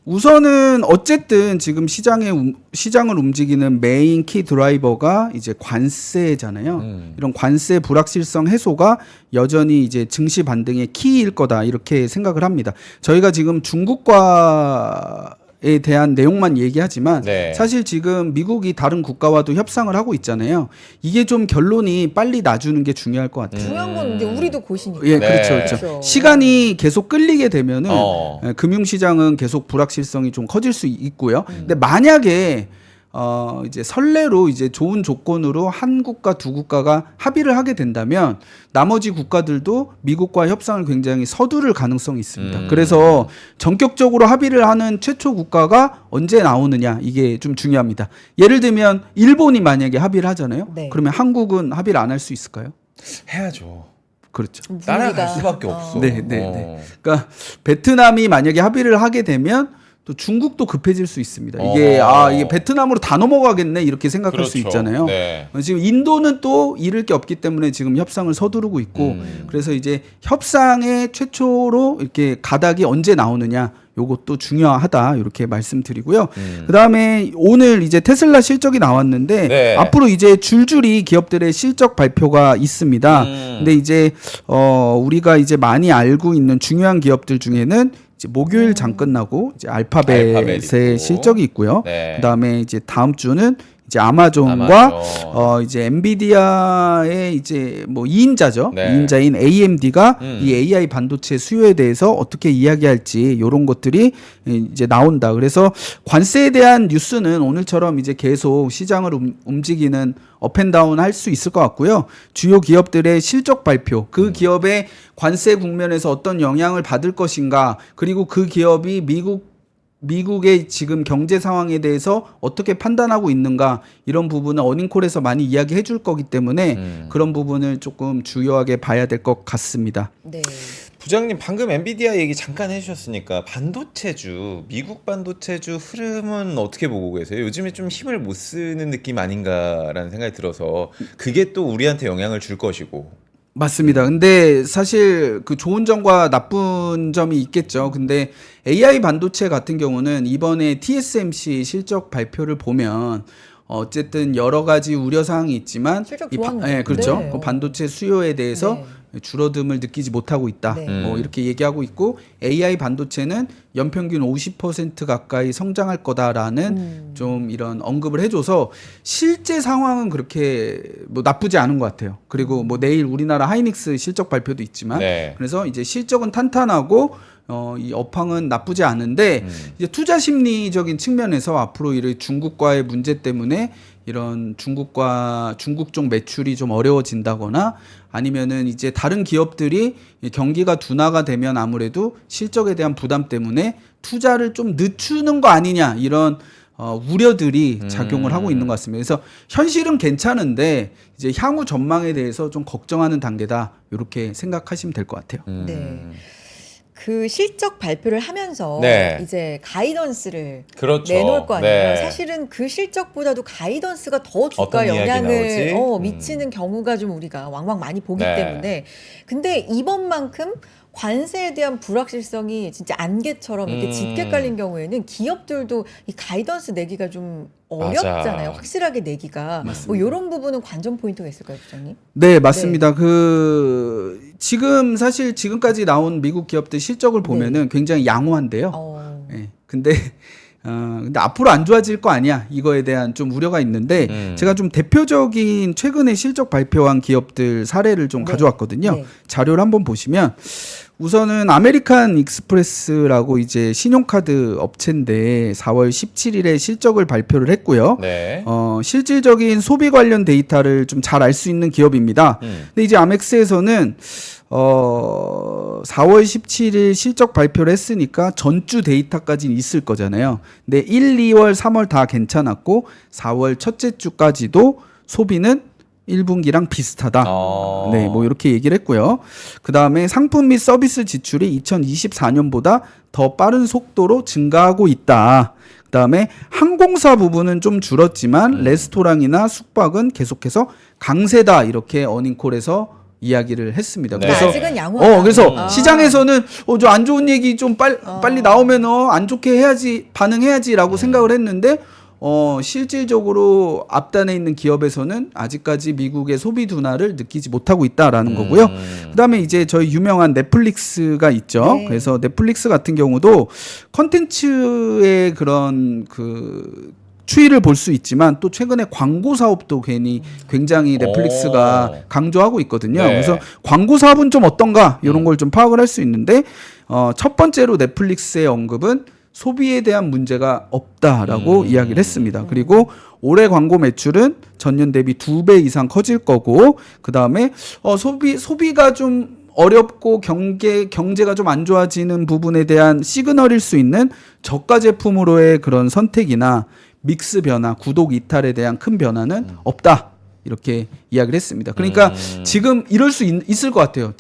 우선은 어쨌든 지금 시장을 움직이는 메인 키 드라이버가 이제 관세잖아요. 이런 관세 불확실성 해소가 여전히 이제 증시 반등의 키일 거다 이렇게 생각을 합니다. 저희가 지금 중국과에 대한 내용만 얘기하지만 네. 사실 지금 미국이 다른 국가와도 협상을 하고 있잖아요. 이게 좀 결론이 빨리 나주는 게 중요할 것 같아요. 중요한 건 이제 우리도 고시니까. 예, 네. 그렇죠, 그렇죠. 그렇죠. 시간이 계속 끌리게 되면은 어. 금융시장은 계속 불확실성이 좀 커질 수 있고요. 근데 만약에 이제 선례로 이제 좋은 조건으로 한 국가 두 국가가 합의를 하게 된다면 나머지 국가들도 미국과 협상을 굉장히 서두를 가능성이 있습니다. 그래서 전격적으로 합의를 하는 최초 국가가 언제 나오느냐 이게 좀 중요합니다. 예를 들면 일본이 만약에 합의를 하잖아요. 네. 그러면 한국은 합의를 안 할 수 있을까요? 해야죠. 그렇죠. 따라갈 수밖에 없어. 네, 네, 네. 그러니까 베트남이 만약에 합의를 하게 되면 또 중국도 급해질 수 있습니다. 이게 이게 베트남으로 다 넘어가겠네 이렇게 생각할 수 그렇죠. 있잖아요. 네. 지금 인도는 또 잃을 게 없기 때문에 지금 협상을 서두르고 있고 그래서 이제 협상의 최초로 이렇게 가닥이 언제 나오느냐 요것도 중요하다 이렇게 말씀드리고요. 그다음에 오늘 이제 테슬라 실적이 나왔는데 네. 앞으로 이제 줄줄이 기업들의 실적 발표가 있습니다. 근데 이제 우리가 이제 많이 알고 있는 중요한 기업들 중에는 이제 목요일 장 끝나고 이제 알파벳의 알파벳 있고. 실적이 있고요. 네. 그다음에 이제 다음 주는 이제 아마존과 아마존. 이제 엔비디아의 이제 뭐 2인자죠. 네. 2인자인 AMD가 이 AI 반도체 수요에 대해서 어떻게 이야기할지 이런 것들이 이제 나온다. 그래서 관세에 대한 뉴스는 오늘처럼 이제 계속 시장을 움직이는 업앤다운 할 수 있을 것 같고요. 주요 기업들의 실적 발표, 그 기업의 관세 국면에서 어떤 영향을 받을 것인가, 그리고 그 기업이 미국의 지금 경제 상황에 대해서 어떻게 판단하고 있는가 이런 부분은 어닝콜에서 많이 이야기해 줄 거기 때문에 그런 부분을 조금 주요하게 봐야 될 것 같습니다. 네. 부장님 방금 엔비디아 얘기 잠깐 해주셨으니까 반도체주, 미국 반도체주 흐름은 어떻게 보고 계세요? 요즘에 좀 힘을 못 쓰는 느낌 아닌가라는 생각이 들어서 그게 또 우리한테 영향을 줄 것이고. 맞습니다. 근데 사실 그 좋은 점과 나쁜 점이 있겠죠. 근데 AI 반도체 같은 경우는 이번에 TSMC 실적 발표를 보면 어쨌든 여러 가지 우려 사항이 있지만 실적 좋았는데. 네, 그렇죠. 네. 그 반도체 수요에 대해서 줄어듦을 느끼지 못하고 있다. 네. 뭐 이렇게 얘기하고 있고 AI 반도체는 연평균 50% 가까이 성장할 거다라는 좀 이런 언급을 해줘서 실제 상황은 그렇게 뭐 나쁘지 않은 것 같아요. 그리고 뭐 내일 우리나라 하이닉스 실적 발표도 있지만 네. 그래서 이제 실적은 탄탄하고 이 업황은 나쁘지 않은데 이제 투자 심리적인 측면에서 앞으로 이 중국과의 문제 때문에 이런 중국 쪽 매출이 좀 어려워진다거나 아니면은 이제 다른 기업들이 경기가 둔화가 되면 아무래도 실적에 대한 부담 때문에 투자를 좀 늦추는 거 아니냐 이런 우려들이 작용을 하고 있는 것 같습니다. 그래서 현실은 괜찮은데 이제 향후 전망에 대해서 좀 걱정하는 단계다 이렇게 생각하시면 될 것 같아요. 네. 그 실적 발표를 하면서 네. 이제 가이던스를 그렇죠. 내놓을 거 아니에요. 네. 사실은 그 실적보다도 가이던스가 더 주가 어떤 이야기 영향을 나올지? 미치는 경우가 좀 우리가 왕왕 많이 보기 네. 때문에 근데 이번만큼 관세에 대한 불확실성이 진짜 안개처럼 이렇게 짙게 깔린 경우에는 기업들도 이 가이던스 내기가 좀 어렵잖아요. 맞아. 확실하게 내기가. 뭐 이런 부분은 관전 포인트가 있을까요, 부장님? 네, 맞습니다. 지금 사실 지금까지 나온 미국 기업들 실적을 보면은 굉장히 양호한데요. 네, 근데 앞으로 안 좋아질 거 아니야. 이거에 대한 좀 우려가 있는데 제가 좀 대표적인 최근에 실적 발표한 기업들 사례를 좀 가져왔거든요. 네. 자료를 한번 보시면 우선은 아메리칸 익스프레스라고 이제 신용카드 업체인데 4월 17일에 실적을 발표를 했고요. 네. 실질적인 소비 관련 데이터를 좀 잘 알 수 있는 기업입니다. 근데 이제 아멕스에서는 4월 17일 실적 발표를 했으니까 전주 데이터까지는 있을 거잖아요. 근데 1, 2월, 3월 다 괜찮았고 4월 첫째 주까지도 소비는 1분기랑 비슷하다. 네, 뭐 이렇게 얘기를 했고요. 그다음에 상품 및 서비스 지출이 2024년보다 더 빠른 속도로 증가하고 있다. 그다음에 항공사 부분은 좀 줄었지만 레스토랑이나 숙박은 계속해서 강세다. 이렇게 어닝콜에서 이야기를 했습니다. 네. 그래서 아직은 양호하다. 그래서 시장에서는 저 안 좋은 얘기 좀 빨리 나오면 안 좋게 해야지 반응해야지라고 생각을 했는데 실질적으로 앞단에 있는 기업에서는 아직까지 미국의 소비 둔화를 느끼지 못하고 있다라는 거고요. 그다음에 이제 저희 유명한 넷플릭스가 있죠. 네. 그래서 넷플릭스 같은 경우도 컨텐츠의 그런 그 추이를 볼 수 있지만 또 최근에 광고 사업도 굉장히 넷플릭스가 강조하고 있거든요. 네. 그래서 광고 사업은 좀 어떤가 이런 걸 좀 파악을 할 수 있는데 첫 번째로 넷플릭스의 언급은 소비에 대한 문제가 없다라고 이야기를 했습니다. 그리고 올해 광고 매출은 전년 대비 2배 이상 커질 거고 그다음에 소비가 좀 어렵고 경제가 좀 안 좋아지는 부분에 대한 시그널일 수 있는 저가 제품으로의 그런 선택이나 믹스 변화, 구독 이탈에 대한 큰 변화는 없다. 이렇게 이야기를 했습니다. 그러니까 지금 이럴 수 있을 것 같아요.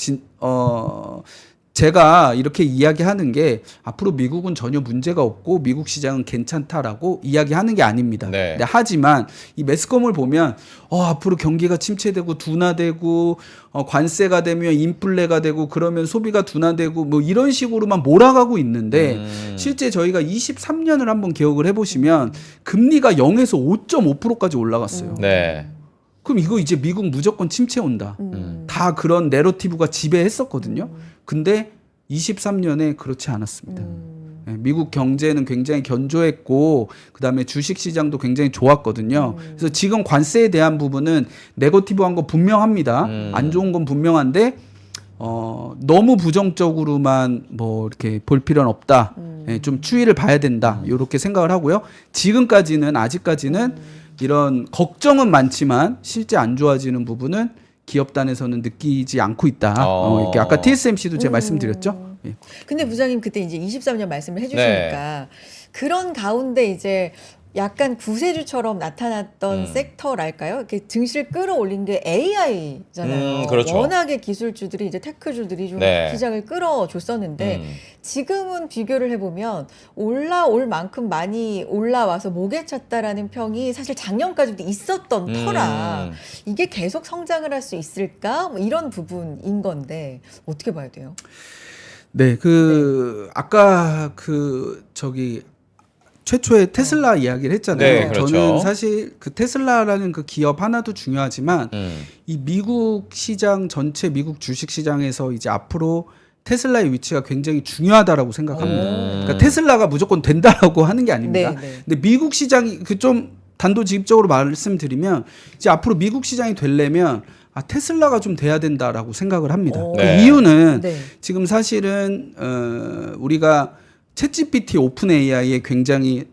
제가 이렇게 이야기하는 게 앞으로 미국은 전혀 문제가 없고 미국 시장은 괜찮다라고 이야기하는 게 아닙니다. 네. 하지만 이 매스컴을 보면 앞으로 경기가 침체되고 둔화되고 관세가 되면 인플레가 되고 그러면 소비가 둔화되고 뭐 이런 식으로만 몰아가고 있는데 실제 저희가 23년을 한번 기억을 해보시면 금리가 0에서 5.5%까지 올라갔어요. 네. 그럼 이거 이제 미국 무조건 침체 온다. 다 그런 내러티브가 지배했었거든요. 근데 23년에 그렇지 않았습니다. 네, 미국 경제는 굉장히 견조했고 그다음에 주식 시장도 굉장히 좋았거든요. 그래서 지금 관세에 대한 부분은 네거티브한 거 분명합니다. 안 좋은 건 분명한데 너무 부정적으로만 뭐 이렇게 볼 필요는 없다. 네, 좀 추이를 봐야 된다. 이렇게 생각을 하고요. 아직까지는 이런 걱정은 많지만 실제 안 좋아지는 부분은 기업단에서는 느끼지 않고 있다. 이렇게 아까 TSMC도 제가 말씀드렸죠. 예. 근데 부장님 그때 이제 23년 말씀을 해주시니까 그런 가운데 이제 약간 구세주처럼 나타났던 섹터랄까요? 이렇게 증시를 끌어올린 게 AI잖아요. 그렇죠. 워낙에 기술주들이 이제 테크주들이 좀 시장을 끌어줬었는데 지금은 비교를 해보면 올라올 만큼 많이 올라와서 목에 찼다라는 평이 사실 작년까지도 있었던 터라 이게 계속 성장을 할 수 있을까? 뭐 이런 부분인 건데 어떻게 봐야 돼요? 네, 아까 최초에 테슬라 이야기를 했잖아요. 네, 그렇죠. 저는 사실 그 테슬라라는 그 기업 하나도 중요하지만 이 미국 시장 전체 미국 주식 시장에서 이제 앞으로 테슬라의 위치가 굉장히 중요하다라고 생각합니다. 그러니까 테슬라가 무조건 된다라고 하는 게 아닙니다. 근데 미국 시장이 좀 단도직입적으로 말씀드리면 이제 앞으로 미국 시장이 되려면 테슬라가 좀 돼야 된다라고 생각을 합니다. 그 네. 이유는 네. 지금 사실은 우리가 챗GPT 오픈 AI에 굉장히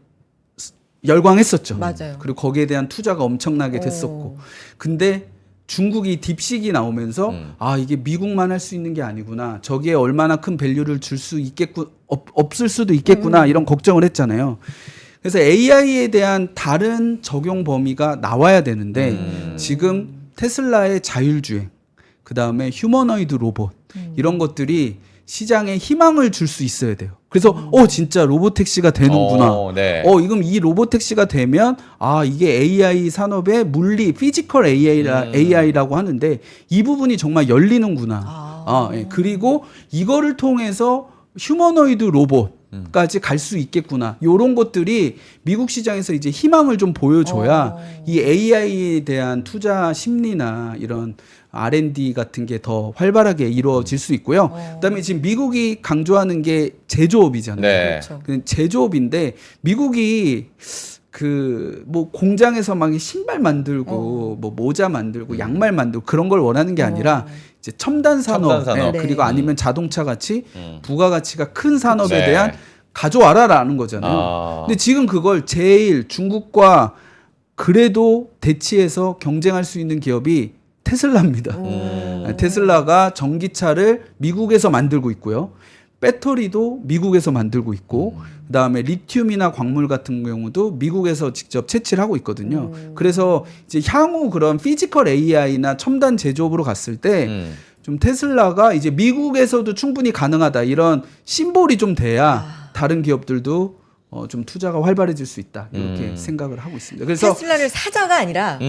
열광했었죠. 맞아요. 그리고 거기에 대한 투자가 엄청나게 됐었고. 근데 중국이 딥식이 나오면서 이게 미국만 할 수 있는 게 아니구나. 저기에 얼마나 큰 밸류를 줄 수 없을 수도 있겠구나. 이런 걱정을 했잖아요. 그래서 AI에 대한 다른 적용 범위가 나와야 되는데 지금 테슬라의 자율주행, 그다음에 휴머노이드 로봇 이런 것들이 시장에 희망을 줄 수 있어야 돼요. 그래서 진짜 로보택시가 되는구나. 네. 이건 이 로보택시가 되면 이게 AI 산업의 물리 피지컬 AI라고 하는데 이 부분이 정말 열리는구나. 예. 그리고 이거를 통해서 휴머노이드 로봇까지 갈 수 있겠구나. 요런 것들이 미국 시장에서 이제 희망을 좀 보여줘야 이 AI에 대한 투자 심리나 이런 R&D 같은 게 더 활발하게 이루어질 수 있고요. 그다음에 지금 미국이 강조하는 게 제조업이잖아요. 네. 그렇죠. 그 제조업인데 미국이 뭐 공장에서 막 신발 만들고 뭐 모자 만들고 양말 만들고 그런 걸 원하는 게 아니라 이제 첨단 산업, 산업. 예, 그리고 아니면 자동차 같이 부가가치가 큰 산업에 네. 대한 가져와라라는 거잖아요. 근데 지금 그걸 제일 중국과 그래도 대치해서 경쟁할 수 있는 기업이 테슬라입니다. 테슬라가 전기차를 미국에서 만들고 있고요. 배터리도 미국에서 만들고 있고 그다음에 리튬이나 광물 같은 경우도 미국에서 직접 채취를 하고 있거든요. 그래서 이제 향후 그런 피지컬 AI나 첨단 제조업으로 갔을 때 좀 테슬라가 이제 미국에서도 충분히 가능하다 이런 심볼이 좀 돼야 다른 기업들도 좀 투자가 활발해질 수 있다 이렇게 생각을 하고 있습니다. 그래서 테슬라를 사자가 아니라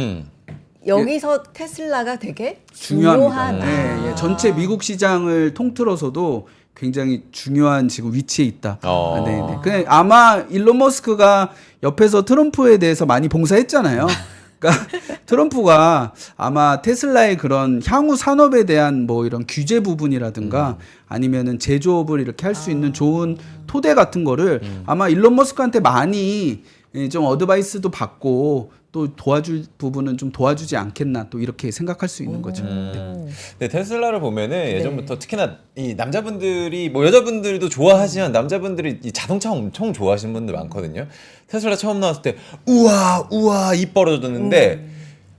여기서 테슬라가 되게 중요합니다. 중요한 예, 전체 미국 시장을 통틀어서도 굉장히 중요한 지금 위치에 있다. 네네. 그냥 아마 일론 머스크가 옆에서 트럼프에 대해서 많이 봉사했잖아요. 그러니까 트럼프가 아마 테슬라의 그런 향후 산업에 대한 뭐 이런 규제 부분이라든가 아니면은 제조업을 이렇게 할 수 있는 좋은 토대 같은 거를 아마 일론 머스크한테 많이 좀 어드바이스도 받고 또 도와줄 부분은 좀 도와주지 않겠나 또 이렇게 생각할 수 있는 거죠. 네, 테슬라를 보면은 예전부터 특히나 이 남자분들이 뭐 여자분들도 좋아하지만 남자분들이 이 자동차 엄청 좋아하시는 분들 많거든요. 테슬라 처음 나왔을 때 우와 입 벌어졌는데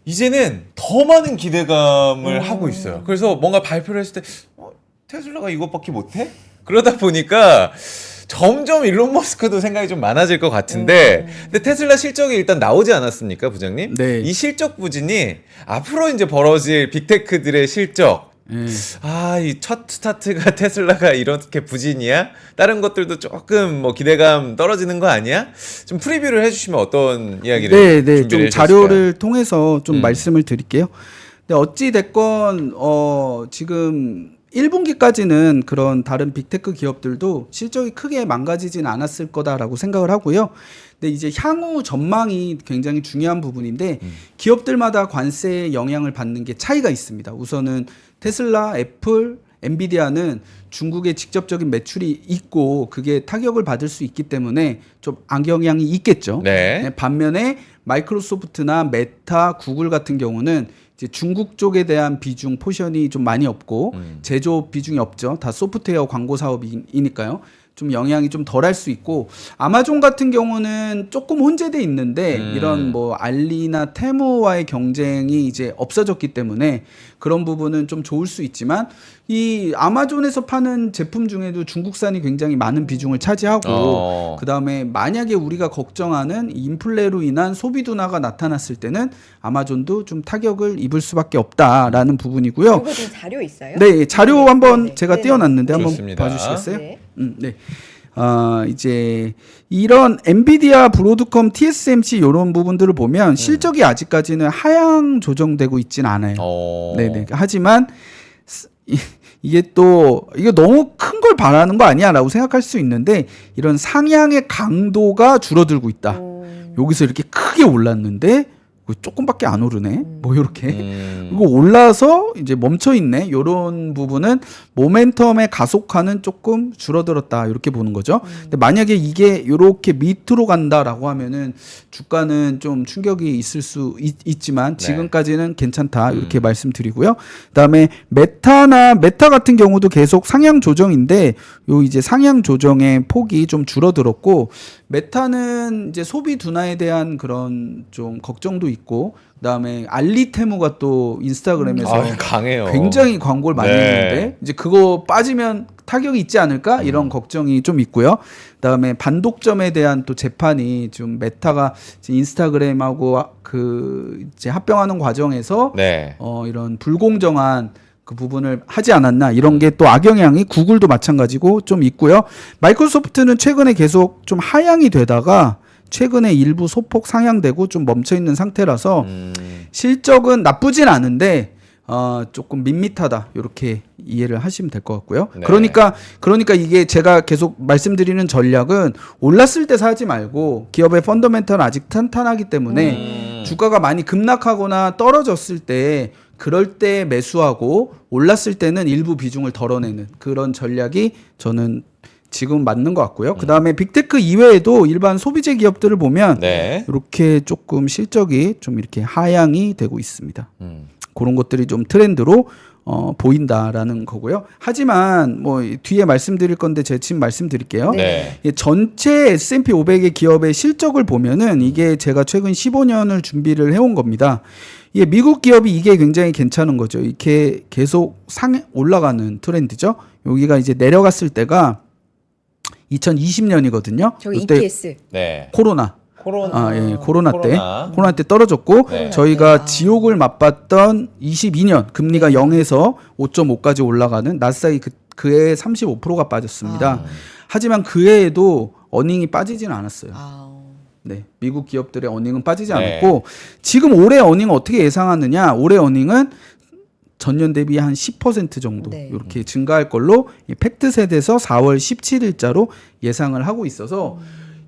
이제는 더 많은 기대감을 하고 있어요. 그래서 뭔가 발표를 했을 때 테슬라가 이것밖에 못해? 그러다 보니까 점점 일론 머스크도 생각이 좀 많아질 것 같은데 근데 테슬라 실적이 일단 나오지 않았습니까, 부장님? 네. 이 실적 부진이 앞으로 이제 벌어질 빅테크들의 실적 이 첫 스타트가 테슬라가 이렇게 부진이야? 다른 것들도 조금 뭐 기대감 떨어지는 거 아니야? 좀 프리뷰를 해주시면 어떤 이야기를 네, 좀 준비를 자료를 통해서 좀 말씀을 드릴게요. 근데 어찌 됐건 지금 1분기까지는 그런 다른 빅테크 기업들도 실적이 크게 망가지진 않았을 거다라고 생각을 하고요. 근데 이제 향후 전망이 굉장히 중요한 부분인데 기업들마다 관세의 영향을 받는 게 차이가 있습니다. 우선은 테슬라, 애플, 엔비디아는 중국에 직접적인 매출이 있고 그게 타격을 받을 수 있기 때문에 좀 악영향이 있겠죠. 네. 반면에 마이크로소프트나 메타, 구글 같은 경우는 이제 중국 쪽에 대한 비중 포션이 좀 많이 없고 제조업 비중이 없죠. 다 소프트웨어 광고 사업이니까요. 좀 영향이 좀 덜할 수 있고 아마존 같은 경우는 조금 혼재돼 있는데 이런 뭐 알리나 테무와의 경쟁이 이제 없어졌기 때문에 그런 부분은 좀 좋을 수 있지만 이 아마존에서 파는 제품 중에도 중국산이 굉장히 많은 비중을 차지하고 그다음에 만약에 우리가 걱정하는 인플레로 인한 소비 둔화가 나타났을 때는 아마존도 좀 타격을 입을 수밖에 없다라는 부분이고요. 이거 좀 자료 있어요? 네, 자료 한번 네네. 제가 네네. 띄워놨는데 한번 좋습니다. 봐주시겠어요? 네. 네. 이제 이런 엔비디아, 브로드컴, TSMC 이런 부분들을 보면 실적이 아직까지는 하향 조정되고 있진 않아요. 네네. 하지만 이게 또 이거 너무 큰 걸 바라는 거 아니야라고 생각할 수 있는데 이런 상향의 강도가 줄어들고 있다. 여기서 이렇게 크게 올랐는데 조금밖에 안 오르네. 뭐 이렇게. 그리고 올라서 이제 멈춰 있네. 요런 부분은 모멘텀의 가속화는 조금 줄어들었다. 이렇게 보는 거죠. 근데 만약에 이게 요렇게 밑으로 간다라고 하면은 주가는 좀 충격이 있을 수 있지만 지금까지는 괜찮다. 이렇게 말씀드리고요. 그다음에 메타 같은 경우도 계속 상향 조정인데 요 이제 상향 조정의 폭이 좀 줄어들었고 메타는 이제 소비 둔화에 대한 그런 좀 걱정도 있고 그다음에 알리테무가 또 인스타그램에서 강해요. 굉장히 광고를 많이 했는데 이제 그거 빠지면 타격이 있지 않을까 이런 걱정이 좀 있고요. 그다음에 반독점에 대한 또 재판이 좀 메타가 인스타그램하고 그 이제 합병하는 과정에서 이런 불공정한 그 부분을 하지 않았나 이런 게 또 악영향이 구글도 마찬가지고 좀 있고요. 마이크로소프트는 최근에 계속 좀 하향이 되다가 최근에 일부 소폭 상향되고 좀 멈춰 있는 상태라서 실적은 나쁘진 않은데 조금 밋밋하다 이렇게 이해를 하시면 될 것 같고요. 그러니까 이게 제가 계속 말씀드리는 전략은 올랐을 때 사지 말고 기업의 펀더멘털은 아직 탄탄하기 때문에 주가가 많이 급락하거나 떨어졌을 때 그럴 때 매수하고 올랐을 때는 일부 비중을 덜어내는 그런 전략이 저는 지금 맞는 것 같고요. 그 다음에 빅테크 이외에도 일반 소비재 기업들을 보면 이렇게 조금 실적이 좀 이렇게 하향이 되고 있습니다. 그런 것들이 좀 트렌드로 보인다라는 거고요. 하지만 뭐 뒤에 말씀드릴 건데 제가 지금 말씀드릴게요. 전체 S&P 500의 기업의 실적을 보면은 이게 제가 최근 15년을 준비를 해온 겁니다. 이게 미국 기업이 이게 굉장히 괜찮은 거죠. 이렇게 계속 올라가는 트렌드죠. 여기가 이제 내려갔을 때가 2020년이거든요. 저기 EPS. 코로나 때 떨어졌고 저희가 지옥을 맛봤던 22년 금리가 0에서 5.5까지 올라가는 나스닥이 그해 35%가 빠졌습니다. 하지만 그 해에도 어닝이 빠지진 않았어요. 미국 기업들의 어닝은 빠지지 않았고 지금 올해 어닝 어떻게 예상하느냐? 올해 어닝은 전년 대비 한 10% 정도 이렇게 증가할 걸로 팩트셋에서 4월 17일자로 예상을 하고 있어서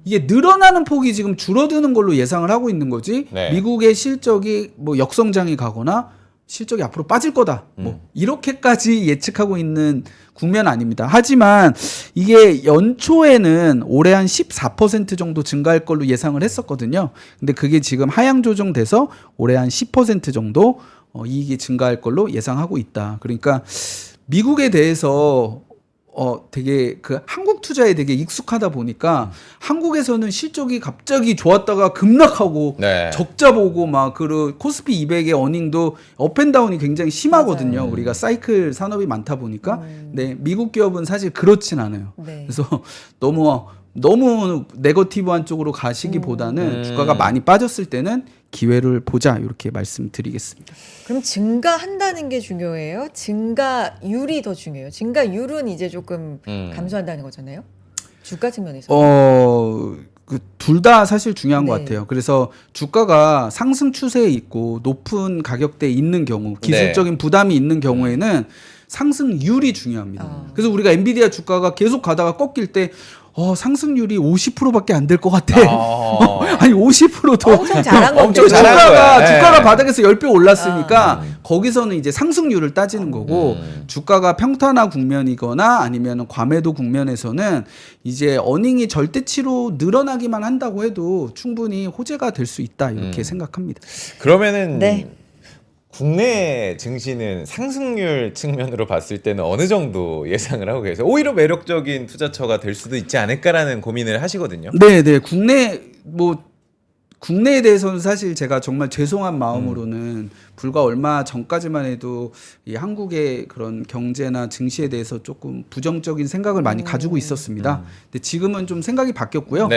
이게 늘어나는 폭이 지금 줄어드는 걸로 예상을 하고 있는 거지 미국의 실적이 뭐 역성장이 가거나 실적이 앞으로 빠질 거다 뭐 이렇게까지 예측하고 있는 국면 아닙니다. 하지만 이게 연초에는 올해 한 14% 정도 증가할 걸로 예상을 했었거든요. 근데 그게 지금 하향 조정돼서 올해 한 10% 정도 이익이 증가할 걸로 예상하고 있다. 그러니까 미국에 대해서 되게 그 한국 투자에 되게 익숙하다 보니까 한국에서는 실적이 갑자기 좋았다가 급락하고 적자 보고 막 그 코스피 200의 어닝도 업앤다운이 굉장히 심하거든요. 우리가 사이클 산업이 많다 보니까. 미국 기업은 사실 그렇진 않아요. 그래서 너무 네거티브한 쪽으로 가시기보다는 주가가 많이 빠졌을 때는 기회를 보자 이렇게 말씀드리겠습니다. 그럼 증가한다는 게 중요해요? 증가율이 더 중요해요? 증가율은 이제 조금 감소한다는 거잖아요. 주가 측면에서. 둘 다 사실 중요한 것 같아요. 그래서 주가가 상승 추세에 있고 높은 가격대에 있는 경우, 기술적인 부담이 있는 경우에는 상승률이 중요합니다. 그래서 우리가 엔비디아 주가가 계속 가다가 꺾일 때 상승률이 50%밖에 안 될 것 같아. 아니 50%도 엄청 잘한 건데. 주가가 바닥에서 10배 올랐으니까 거기서는 이제 상승률을 따지는 거고 주가가 평탄화 국면이거나 아니면 과매도 국면에서는 이제 어닝이 절대치로 늘어나기만 한다고 해도 충분히 호재가 될 수 있다 이렇게 생각합니다. 그러면은 국내 증시는 상승률 측면으로 봤을 때는 어느 정도 예상을 하고 계세요? 오히려 매력적인 투자처가 될 수도 있지 않을까라는 고민을 하시거든요. 국내에 대해서는 사실 제가 정말 죄송한 마음으로는 불과 얼마 전까지만 해도 이 한국의 그런 경제나 증시에 대해서 조금 부정적인 생각을 많이 가지고 있었습니다. 근데 지금은 좀 생각이 바뀌었고요.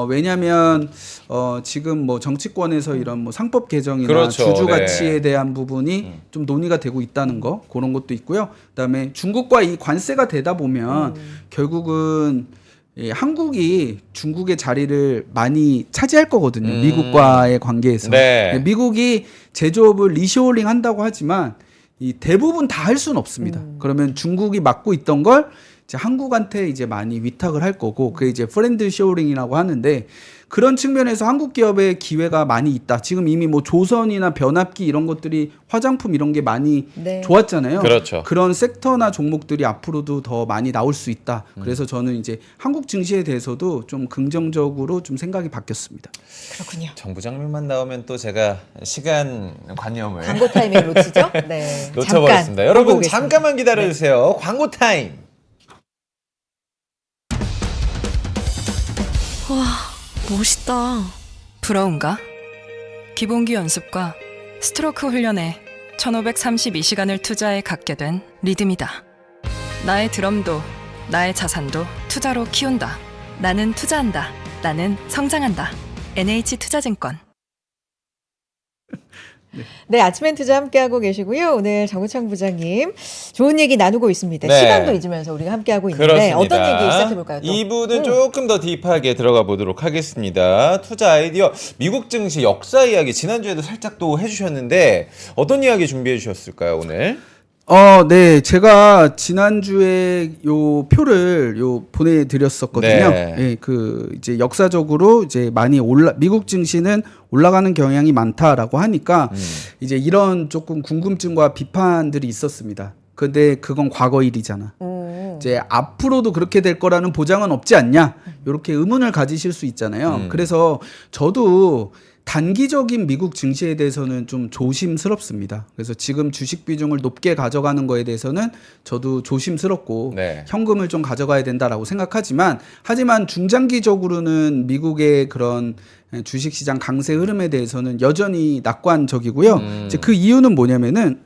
왜냐하면 지금 뭐 정치권에서 이런 뭐 상법 개정이나 주주 가치에 대한 부분이 좀 논의가 되고 있다는 거 그런 것도 있고요. 그다음에 중국과 이 관세가 되다 보면 결국은 한국이 중국의 자리를 많이 차지할 거거든요. 미국과의 관계에서. 미국이 제조업을 리쇼어링 한다고 하지만 이 대부분 다 할 수는 없습니다. 그러면 중국이 맡고 있던 걸 이제 한국한테 이제 많이 위탁을 할 거고 그게 이제 프렌드 쇼어링이라고 하는데 그런 측면에서 한국 기업의 기회가 많이 있다. 지금 이미 뭐 조선이나 변압기 이런 것들이 화장품 이런 게 많이 네. 좋았잖아요. 그렇죠. 그런 섹터나 종목들이 앞으로도 더 많이 나올 수 있다. 그래서 저는 이제 한국 증시에 대해서도 좀 긍정적으로 좀 생각이 바뀌었습니다. 그렇군요. 정부 장면만 나오면 또 제가 시간 관념을 광고 타이밍 놓치죠? 네. 놓쳐버렸습니다. 잠깐 여러분 보고 오겠습니다. 잠깐만 기다려주세요. 광고 타임. 와, 멋있다. 부러운가? 기본기 연습과 스트로크 훈련에 1532시간을 투자해 갖게 된 리듬이다. 나의 드럼도 나의 자산도 투자로 키운다. 나는 투자한다. 나는 성장한다. NH투자증권. 네, 아침엔 투자 함께하고 계시고요. 오늘 정우창 부장님 좋은 얘기 나누고 있습니다. 네. 시간도 잊으면서 우리가 함께하고 있는데 그렇습니다. 어떤 얘기 시작해볼까요? 또? 2부는 조금 더 딥하게 들어가 보도록 하겠습니다. 투자 아이디어, 미국 증시 역사 이야기 지난주에도 살짝 또 해주셨는데 어떤 이야기 준비해 주셨을까요 오늘? 네. 제가 지난주에 요 표를 보내드렸었거든요. 네. 예, 이제 역사적으로 이제 많이 미국 증시는 올라가는 경향이 많다라고 하니까 이제 이런 조금 궁금증과 비판들이 있었습니다. 근데 그건 과거 일이잖아. 이제 앞으로도 그렇게 될 거라는 보장은 없지 않냐? 이렇게 의문을 가지실 수 있잖아요. 그래서 저도 단기적인 미국 증시에 대해서는 좀 조심스럽습니다. 그래서 지금 주식 비중을 높게 가져가는 거에 대해서는 저도 조심스럽고 네. 현금을 좀 가져가야 된다라고 생각하지만 하지만 중장기적으로는 미국의 그런 주식시장 강세 흐름에 대해서는 여전히 낙관적이고요. 이제 그 이유는 뭐냐면은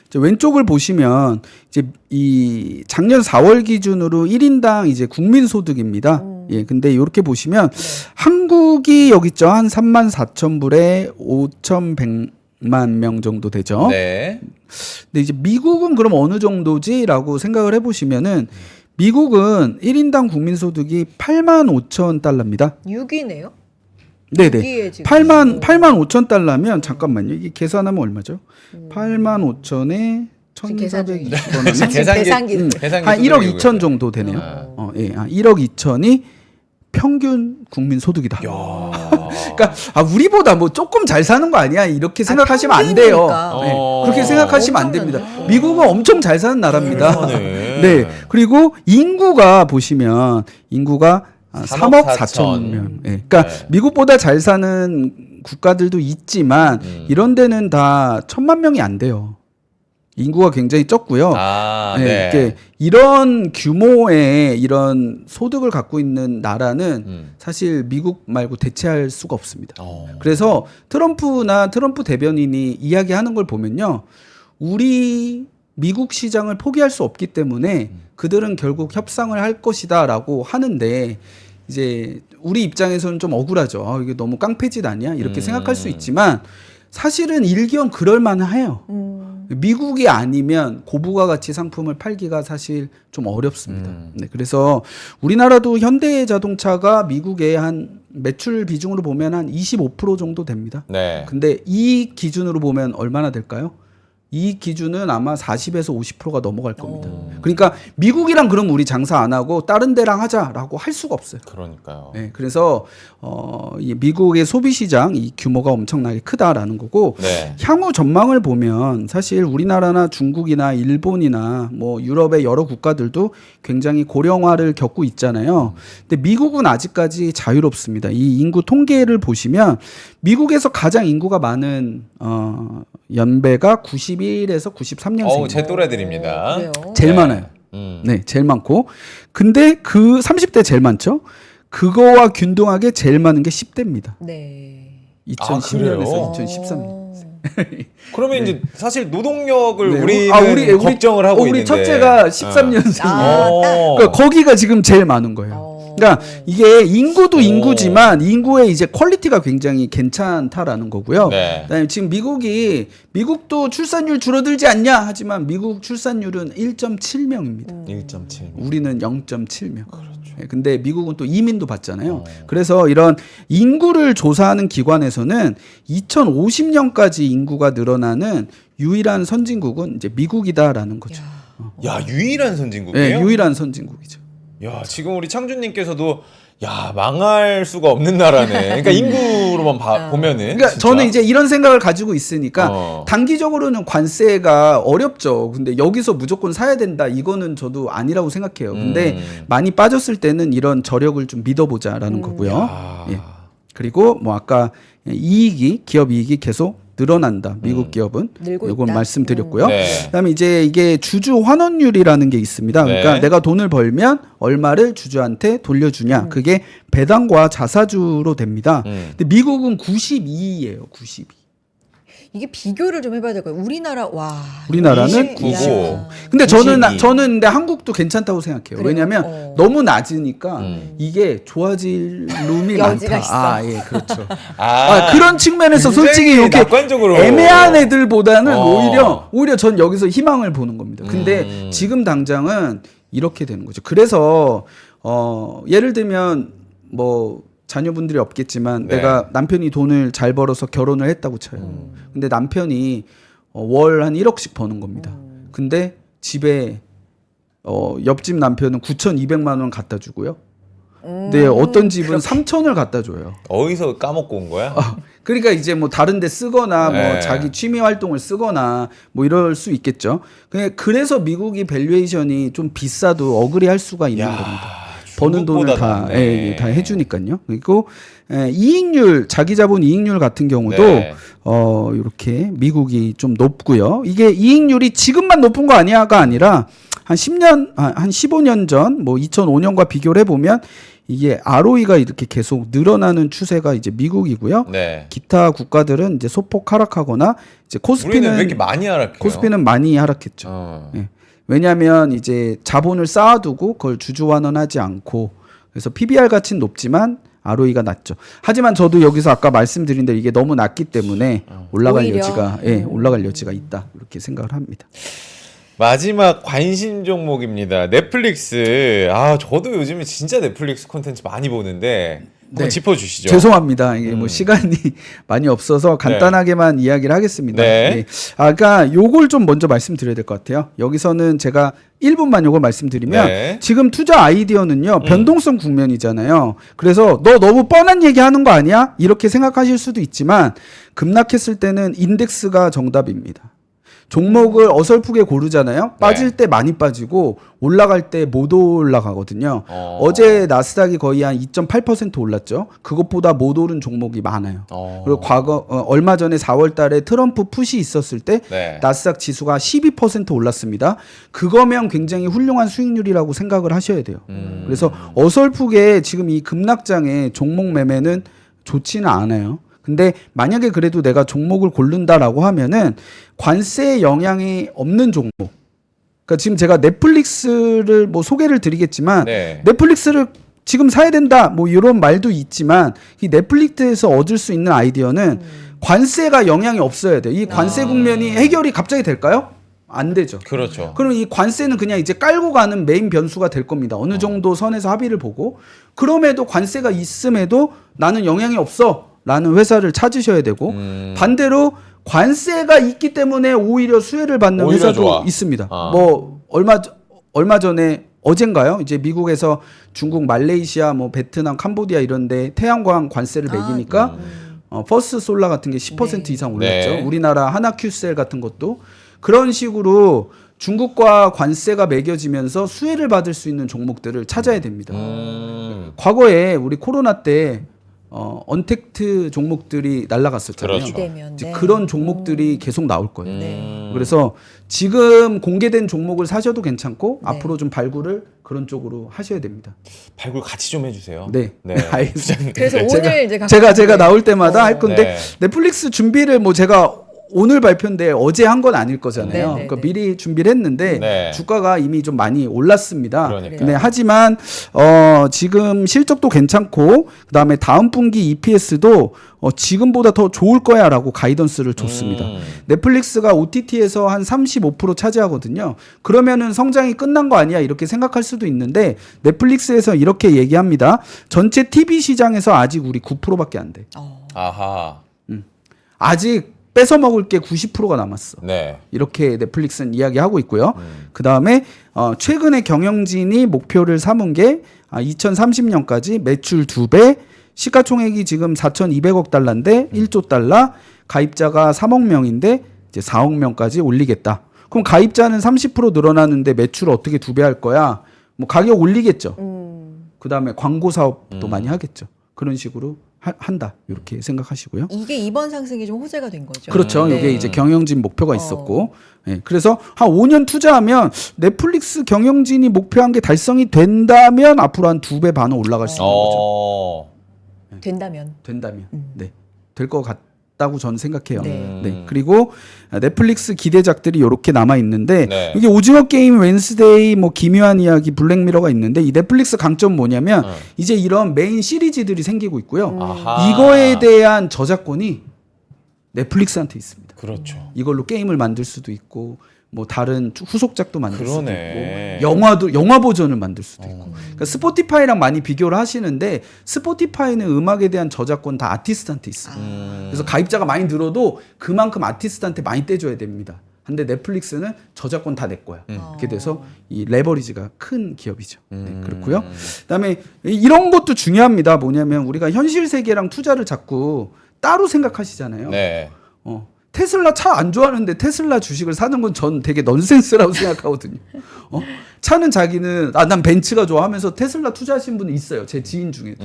이제 왼쪽을 보시면 이제 이 작년 4월 기준으로 1인당 이제 국민 소득입니다. 예, 근데 이렇게 보시면 한국이 여기 있죠. 한 34,000불에 5,100만 명 정도 되죠. 네. 근데 이제 미국은 그럼 어느 정도지라고 생각을 해보시면은 미국은 1인당 국민 소득이 85,000달러입니다. 6위네요. 네네. 여기에 지금 8만 5천 달러면 잠깐만요. 이게 계산하면 얼마죠? 8만 5천에 지금 계산 중이죠. 1,420원. 계산기. 한 1억 2천 정도 되네요. 예, 1억 2천이 평균 국민 소득이다. 그러니까 우리보다 뭐 조금 잘 사는 거 아니야? 이렇게 생각하시면 안 돼요. 평균이니까. 네, 그렇게 생각하시면 안 됩니다. 미국은 엄청 잘 사는 나라입니다. 네. 그리고 인구가 보시면 인구가 3억 4천 명. 예. 그러니까 미국보다 잘 사는 국가들도 있지만 이런 데는 다 1,000만 명이 안 돼요. 인구가 굉장히 적고요. 네. 이렇게 이런 규모의 이런 소득을 갖고 있는 나라는 사실 미국 말고 대체할 수가 없습니다. 그래서 트럼프 대변인이 이야기하는 걸 보면요. 우리 미국 시장을 포기할 수 없기 때문에 그들은 결국 협상을 할 것이다라고 하는데 이제 우리 입장에서는 좀 억울하죠. 이게 너무 깡패짓 아니야? 이렇게 생각할 수 있지만 사실은 일견 그럴 만해요. 미국이 아니면 고부가 가치 상품을 팔기가 사실 좀 어렵습니다. 네, 그래서 우리나라도 현대자동차가 미국의 한 매출 비중으로 보면 한 25% 정도 됩니다. 네. 근데 이 기준으로 보면 얼마나 될까요? 이 기준은 아마 40에서 50%가 넘어갈 겁니다. 그러니까 미국이랑 그럼 우리 장사 안 하고 다른 데랑 하자라고 할 수가 없어요. 그러니까요. 네, 그래서 이 미국의 소비 시장 이 규모가 엄청나게 크다라는 거고 네. 향후 전망을 보면 사실 우리나라나 중국이나 일본이나 뭐 유럽의 여러 국가들도 굉장히 고령화를 겪고 있잖아요. 근데 미국은 아직까지 자유롭습니다. 이 인구 통계를 보시면 미국에서 가장 인구가 많은 연배가 91에서 93년생입니다. 제 또래들입니다. 그래요. 제일 많아요. 네, 제일 많고. 근데 그 30대 제일 많죠? 그거와 균등하게 제일 많은 게 10대입니다. 네. 2010년에서 그래요? 2013년. 그러면 이제 사실 노동력을 네. 우리는 걱정을 하고 우리 있는데 첫째가 13년생. 그러니까 딱. 거기가 지금 제일 많은 거예요. 그러니까 이게 인구도 인구지만 인구의 이제 퀄리티가 굉장히 괜찮다라는 거고요. 네. 그다음에 지금 미국도 출산율 줄어들지 않냐 하지만 미국 출산율은 1.7명입니다. 1.7. 우리는 0.7명. 예, 근데 미국은 또 이민도 받잖아요. 그래서 이런 인구를 조사하는 기관에서는 2050년까지 인구가 늘어나는 유일한 선진국은 이제 미국이다라는 거죠. 야, 유일한 선진국이에요? 네, 유일한 선진국이죠. 야, 지금 우리 창준님께서도 야, 망할 수가 없는 나라네. 그러니까 인구로만 보면은. 그러니까 진짜. 저는 이제 이런 생각을 가지고 있으니까 단기적으로는 관세가 어렵죠. 근데 여기서 무조건 사야 된다. 이거는 저도 아니라고 생각해요. 근데 많이 빠졌을 때는 이런 저력을 좀 믿어보자라는 거고요. 예. 그리고 뭐 아까 이익이 기업 이익이 계속 늘어난다. 미국 기업은 늘고 이건 있다. 말씀드렸고요. 네. 그다음에 이제 이게 주주 환원율이라는 게 있습니다. 그러니까 네. 내가 돈을 벌면 얼마를 주주한테 돌려주냐. 그게 배당과 자사주로 됩니다. 근데 미국은 92예요. 92. 이게 비교를 좀 해봐야 될 거예요. 우리나라 우리나라는 29고. 야. 근데 92. 저는 근데 한국도 괜찮다고 생각해요. 그래요? 왜냐하면 너무 낮으니까 음. 이게 좋아질 룸이 여지가 많다. 있어. 아, 예, 그렇죠. 그런 측면에서 굉장히 솔직히 이렇게 낙관적으로. 애매한 애들보다는 어. 오히려 전 여기서 희망을 보는 겁니다. 근데 지금 당장은 이렇게 되는 거죠. 그래서 예를 들면 뭐 자녀분들이 없겠지만 네. 내가 남편이 돈을 잘 벌어서 결혼을 했다고 쳐요. 근데 남편이 월 한 1억씩 버는 겁니다. 근데 집에 옆집 남편은 9,200만 원 갖다 주고요. 근데 어떤 집은 3,000을 갖다 줘요. 어디서 까먹고 온 거야? 그러니까 이제 뭐 다른 데 쓰거나 뭐 네. 자기 취미 활동을 쓰거나 뭐 이럴 수 있겠죠. 그래서 미국이 밸류에이션이 좀 비싸도 어그리할 수가 있는 겁니다. 버는 돈을 다 해주니까요. 그리고 이익률, 자기 자본 이익률 같은 경우도 네. 이렇게 미국이 좀 높고요. 이게 이익률이 지금만 높은 거 아니야가 아니라 한 10년, 한 15년 전, 뭐 2005년과 비교를 해보면 이게 ROE가 이렇게 계속 늘어나는 추세가 이제 미국이고요. 네. 기타 국가들은 이제 소폭 하락하거나 이제 우리는 왜 이렇게 많이 하락해요? 코스피는 많이 하락했죠. 예. 왜냐하면 이제 자본을 쌓아두고 그걸 주주 환원하지 않고 그래서 PBR 가치는 높지만 ROE가 낮죠. 하지만 저도 여기서 아까 말씀드린 대로 이게 너무 낮기 때문에 올라갈 오히려. 올라갈 여지가 있다 이렇게 생각을 합니다. 마지막 관심 종목입니다. 넷플릭스. 저도 요즘에 진짜 넷플릭스 콘텐츠 많이 보는데 한번 네. 짚어주시죠. 죄송합니다. 이게 뭐 시간이 많이 없어서 간단하게만 이야기를 하겠습니다. 네. 네. 그러니까 요걸 좀 먼저 말씀드려야 될 것 같아요. 여기서는 제가 1분만 요걸 말씀드리면 네. 지금 투자 아이디어는요. 변동성 국면이잖아요. 그래서 너 너무 뻔한 얘기 하는 거 아니야? 이렇게 생각하실 수도 있지만 급락했을 때는 인덱스가 정답입니다. 종목을 어설프게 고르잖아요. 빠질 때 많이 빠지고 올라갈 때 못 올라가거든요. 어제 나스닥이 거의 한 2.8% 올랐죠. 그것보다 못 오른 종목이 많아요. 그리고 얼마 전에 4월 달에 트럼프 풋이 있었을 때 네. 나스닥 지수가 12% 올랐습니다. 그거면 굉장히 훌륭한 수익률이라고 생각을 하셔야 돼요. 그래서 어설프게 지금 이 급락장에 종목 매매는 좋지는 않아요. 근데 만약에 그래도 내가 종목을 고른다라고 하면은 관세에 영향이 없는 종목. 그러니까 지금 제가 넷플릭스를 뭐 소개를 드리겠지만 네. 넷플릭스를 지금 사야 된다 뭐 이런 말도 있지만 이 넷플릭스에서 얻을 수 있는 아이디어는 관세가 영향이 없어야 돼요. 이 관세 국면이 해결이 갑자기 될까요? 안 되죠. 그렇죠. 그럼 이 관세는 그냥 이제 깔고 가는 메인 변수가 될 겁니다. 어느 정도 선에서 합의를 보고 그럼에도 관세가 있음에도 나는 영향이 없어. 라는 회사를 찾으셔야 되고 반대로 관세가 있기 때문에 오히려 수혜를 받는 오히려 회사도 좋아. 있습니다. 뭐 얼마 전에 어젠가요? 이제 미국에서 중국, 말레이시아, 뭐 베트남, 캄보디아 이런데 태양광 관세를 매기니까 퍼스트 솔라 같은 게 10% 이상 올랐죠. 네. 우리나라 하나큐셀 같은 것도 그런 식으로 중국과 관세가 매겨지면서 수혜를 받을 수 있는 종목들을 찾아야 됩니다. 과거에 우리 코로나 때 언택트 종목들이 날라갔었잖아요. 그렇죠. 이제 그런 종목들이 계속 나올 거예요. 그래서 지금 공개된 종목을 사셔도 괜찮고 앞으로 좀 발굴을 그런 쪽으로 하셔야 됩니다. 발굴 같이 좀 해주세요. 네, 알겠습니다. 그래서 오늘 이제 제가 나올 때마다 할 건데 네. 넷플릭스 준비를 뭐 제가 오늘 발표인데 어제 한 건 아닐 거잖아요. 네, 네, 그러니까 네. 미리 준비를 했는데 네. 주가가 이미 좀 많이 올랐습니다. 그러니까요. 근데 하지만 지금 실적도 괜찮고 그다음에 다음 분기 EPS도 지금보다 더 좋을 거야라고 가이던스를 줬습니다. 넷플릭스가 OTT에서 한 35% 차지하거든요. 그러면은 성장이 끝난 거 아니야 이렇게 생각할 수도 있는데 넷플릭스에서 이렇게 얘기합니다. 전체 TV 시장에서 아직 우리 9%밖에 안 돼. 아하. 아직 뺏어 먹을 게 90%가 남았어. 네. 이렇게 넷플릭스는 이야기하고 있고요. 그 다음에 최근에 경영진이 목표를 삼은 게 2030년까지 매출 2배, 시가총액이 지금 4,200억 달러인데 1조 달러, 가입자가 3억 명인데 이제 4억 명까지 올리겠다. 그럼 가입자는 30% 늘어나는데 매출을 어떻게 2배 할 거야? 뭐 가격 올리겠죠. 그다음에 광고 사업도 많이 하겠죠. 그런 식으로 한다. 이렇게 생각하시고요. 이게 이번 상승이 좀 호재가 된 거죠. 그렇죠. 네. 이게 이제 경영진 목표가 있었고, 예, 그래서 한 5년 투자하면 넷플릭스 경영진이 목표한 게 달성이 된다면 앞으로 한 2배 반은 올라갈 수 있는 거죠. 된다면. 네, 될 것 같다고 저는 생각해요. 네. 네, 그리고 넷플릭스 기대작들이 이렇게 남아 있는데 네. 이게 오징어 게임, 웬스데이, 뭐 기묘한 이야기, 블랙미러가 있는데 이 넷플릭스 강점 뭐냐면 이제 이런 메인 시리즈들이 생기고 있고요. 아하. 이거에 대한 저작권이 넷플릭스한테 있습니다. 그렇죠. 이걸로 게임을 만들 수도 있고 뭐 다른 후속작도 만들 그러네. 수도 있고 영화 버전을 만들 수도 있고. 그러니까 스포티파이랑 많이 비교를 하시는데 스포티파이는 음악에 대한 저작권 다 아티스트한테 있어요. 그래서 가입자가 많이 늘어도 그만큼 아티스트한테 많이 떼줘야 됩니다. 근데 넷플릭스는 저작권 다 내 거야. 이렇게 돼서 이 레버리지가 큰 기업이죠. 네, 그렇고요. 그다음에 이런 것도 중요합니다. 뭐냐면 우리가 현실 세계랑 투자를 자꾸 따로 생각하시잖아요. 네. 테슬라 차 안 좋아하는데 테슬라 주식을 사는 건 전 되게 넌센스라고 생각하거든요. 차는 자기는 난 벤츠가 좋아하면서 테슬라 투자하신 분이 있어요. 제 지인 중에도.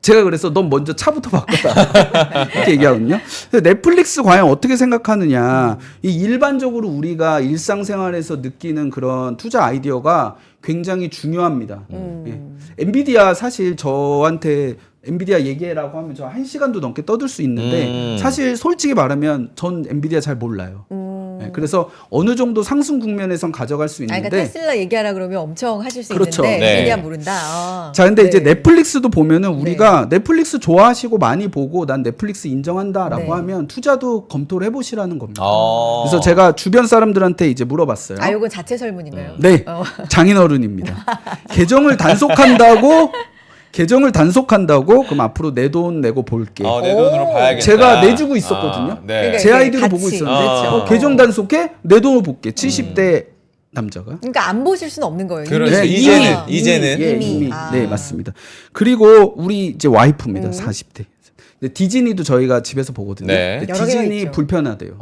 제가 그래서 넌 먼저 차부터 바꿔라 이렇게 얘기하거든요. 그래서 넷플릭스 과연 어떻게 생각하느냐. 이 일반적으로 우리가 일상생활에서 느끼는 그런 투자 아이디어가 굉장히 중요합니다. 예. 엔비디아 사실 저한테 엔비디아 얘기라고 하면 저 1시간도 넘게 떠들 수 있는데 사실 솔직히 말하면 전 엔비디아 잘 몰라요. 네, 그래서 어느 정도 상승 국면에선 가져갈 수 있는데 그러니까 테슬라 얘기하라 그러면 엄청 하실 수 그렇죠. 있는데 네. 엔비디아 모른다. 자, 근데 네. 이제 넷플릭스도 보면은 우리가 넷플릭스 좋아하시고 많이 보고 난 넷플릭스 인정한다라고 네. 하면 투자도 검토를 해보시라는 겁니다. 아. 그래서 제가 주변 사람들한테 이제 물어봤어요. 요건 자체 설문인가요? 네, 장인어른입니다. 계정을 단속한다고 그럼 앞으로 내 돈 내고 볼게. 내 돈으로 봐야겠다. 제가 내주고 있었거든요. 네. 그러니까 제 아이디로 같이. 보고 있었는데 그렇죠. 계정 단속해 내 돈을 볼게. 70대 남자가. 그러니까 안 보실 수는 없는 거예요. 그렇죠. 이미. 이제는. 예, 이미. 이미. 아. 네, 맞습니다. 그리고 우리 이제 와이프입니다. 40대. 근데 디즈니도 저희가 집에서 보거든요. 네. 근데 여러 개가 디즈니 있죠. 불편하대요.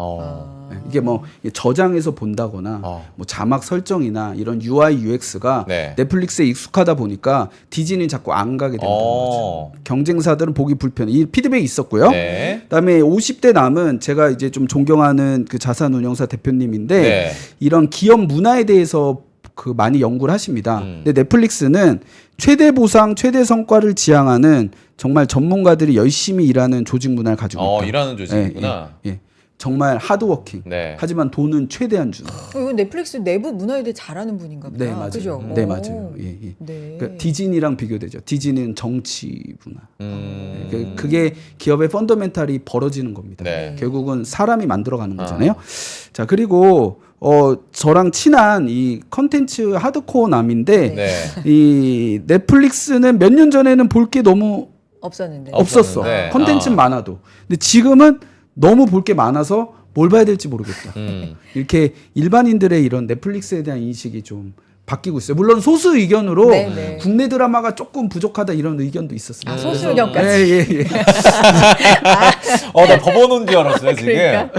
네, 이게 뭐 저장해서 본다거나 뭐 자막 설정이나 이런 UI UX가 네. 넷플릭스에 익숙하다 보니까 디즈니 자꾸 안 가게 된다는 거죠. 경쟁사들은 보기 불편해. 이 피드백이 있었고요. 네. 그다음에 50대 남은 제가 이제 좀 존경하는 그 자산운용사 대표님인데 네. 이런 기업 문화에 대해서 그 많이 연구를 하십니다. 근데 넷플릭스는 최대 보상, 최대 성과를 지향하는 정말 전문가들이 열심히 일하는 조직 문화를 가지고 있다. 일하는 조직이구나. 예. 정말 하드워킹. 네. 하지만 돈은 최대한 주는. 이건 넷플릭스 내부 문화에 대해 잘하는 분인가 보다. 네, 맞아요. 그죠? 네, 오. 맞아요. 예, 예. 네. 그러니까 디즈니랑 비교되죠. 디즈니는 정치 문화. 그게 기업의 펀더멘탈이 벌어지는 겁니다. 네. 결국은 사람이 만들어가는 거잖아요. 자, 그리고 저랑 친한 이 컨텐츠 하드코어 남인데 네. 이 넷플릭스는 몇 년 전에는 볼 게 너무 없었는데. 없었어. 없었는데. 컨텐츠는 많아도. 근데 지금은 너무 볼 게 많아서 뭘 봐야 될지 모르겠다. 이렇게 일반인들의 이런 넷플릭스에 대한 인식이 좀 바뀌고 있어요. 물론 소수 의견으로 네, 네. 국내 드라마가 조금 부족하다 이런 의견도 있었습니다. 소수 의견까지. 예. 나 법원 온 줄 알았어요, 지금. 그러니까.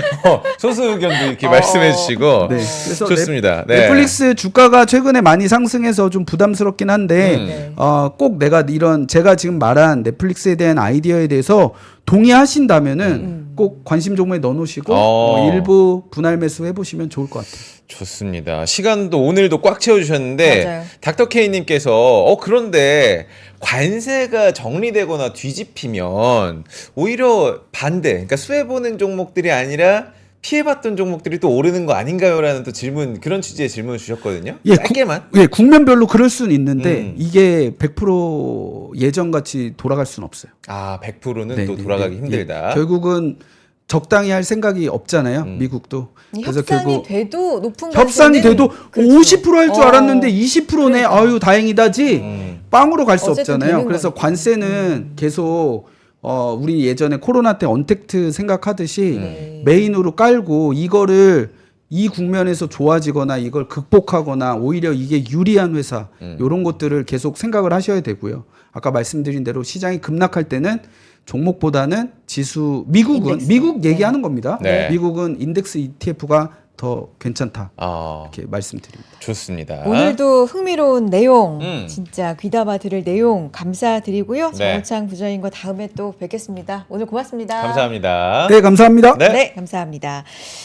소수 의견도 이렇게 말씀해 주시고. 네. 그래서 좋습니다. 네. 넷플릭스 주가가 최근에 많이 상승해서 좀 부담스럽긴 한데 네. 꼭 내가 제가 지금 말한 넷플릭스에 대한 아이디어에 대해서 동의하신다면은 꼭 관심 종목에 넣어놓으시고 일부 분할 매수 해보시면 좋을 것 같아요. 좋습니다. 시간도 오늘도 꽉 채워주셨는데 맞아요. 닥터 K님께서 그런데 관세가 정리되거나 뒤집히면 오히려 반대, 그러니까 수혜보는 종목들이 아니라 피해봤던 종목들이 또 오르는 거 아닌가요?라는 또 질문, 그런 취지의 질문을 주셨거든요. 짧게만. 국면별로 그럴 수는 있는데 이게 100% 예전같이 돌아갈 수는 없어요. 100%는 또 돌아가기 힘들다. 결국은 적당히 할 생각이 없잖아요. 미국도. 그래서 협상이 결국 돼도 높은 협상이 관세는 돼도 그렇죠. 50% 할 줄 알았는데 20%네. 그러니까. 아유 다행이다지. 빵으로 갈 수 어쨌든 없잖아요. 되는 그래서 거니까. 관세는 계속 우리 예전에 코로나 때 언택트 생각하듯이 네. 메인으로 깔고 이거를 이 국면에서 좋아지거나 이걸 극복하거나 오히려 이게 유리한 회사 이런 것들을 계속 생각을 하셔야 되고요. 아까 말씀드린 대로 시장이 급락할 때는 종목보다는 지수 미국은 인덱스. 미국 얘기하는 겁니다. 네. 미국은 인덱스 ETF가 더 괜찮다. 아, 이렇게 말씀드립니다. 좋습니다. 오늘도 흥미로운 내용, 음. 진짜 귀담아 들을 내용 감사드리고요. 네. 정우창 부장님과 다음에 또 뵙겠습니다. 오늘 고맙습니다. 감사합니다. 네, 감사합니다. 네. 네, 감사합니다.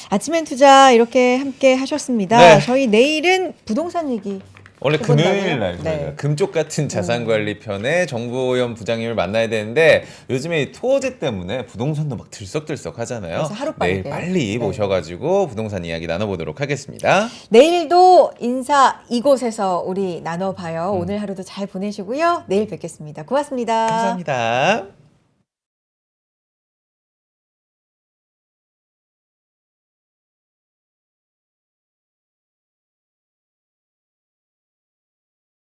아침엔 투자 이렇게 함께 하셨습니다. 네. 저희 내일은 부동산 얘기 원래 해본다고요? 금요일 날 저희가 네. 금쪽 같은 자산관리 편에 정보연 부장님을 만나야 되는데 요즘에 이 토어제 때문에 부동산도 막 들썩들썩 하잖아요. 그래서 하루빨리. 내일 빨리 네. 모셔가지고 부동산 이야기 나눠보도록 하겠습니다. 내일도 인사 이곳에서 우리 나눠봐요. 음. 오늘 하루도 잘 보내시고요. 내일 뵙겠습니다. 고맙습니다. 감사합니다.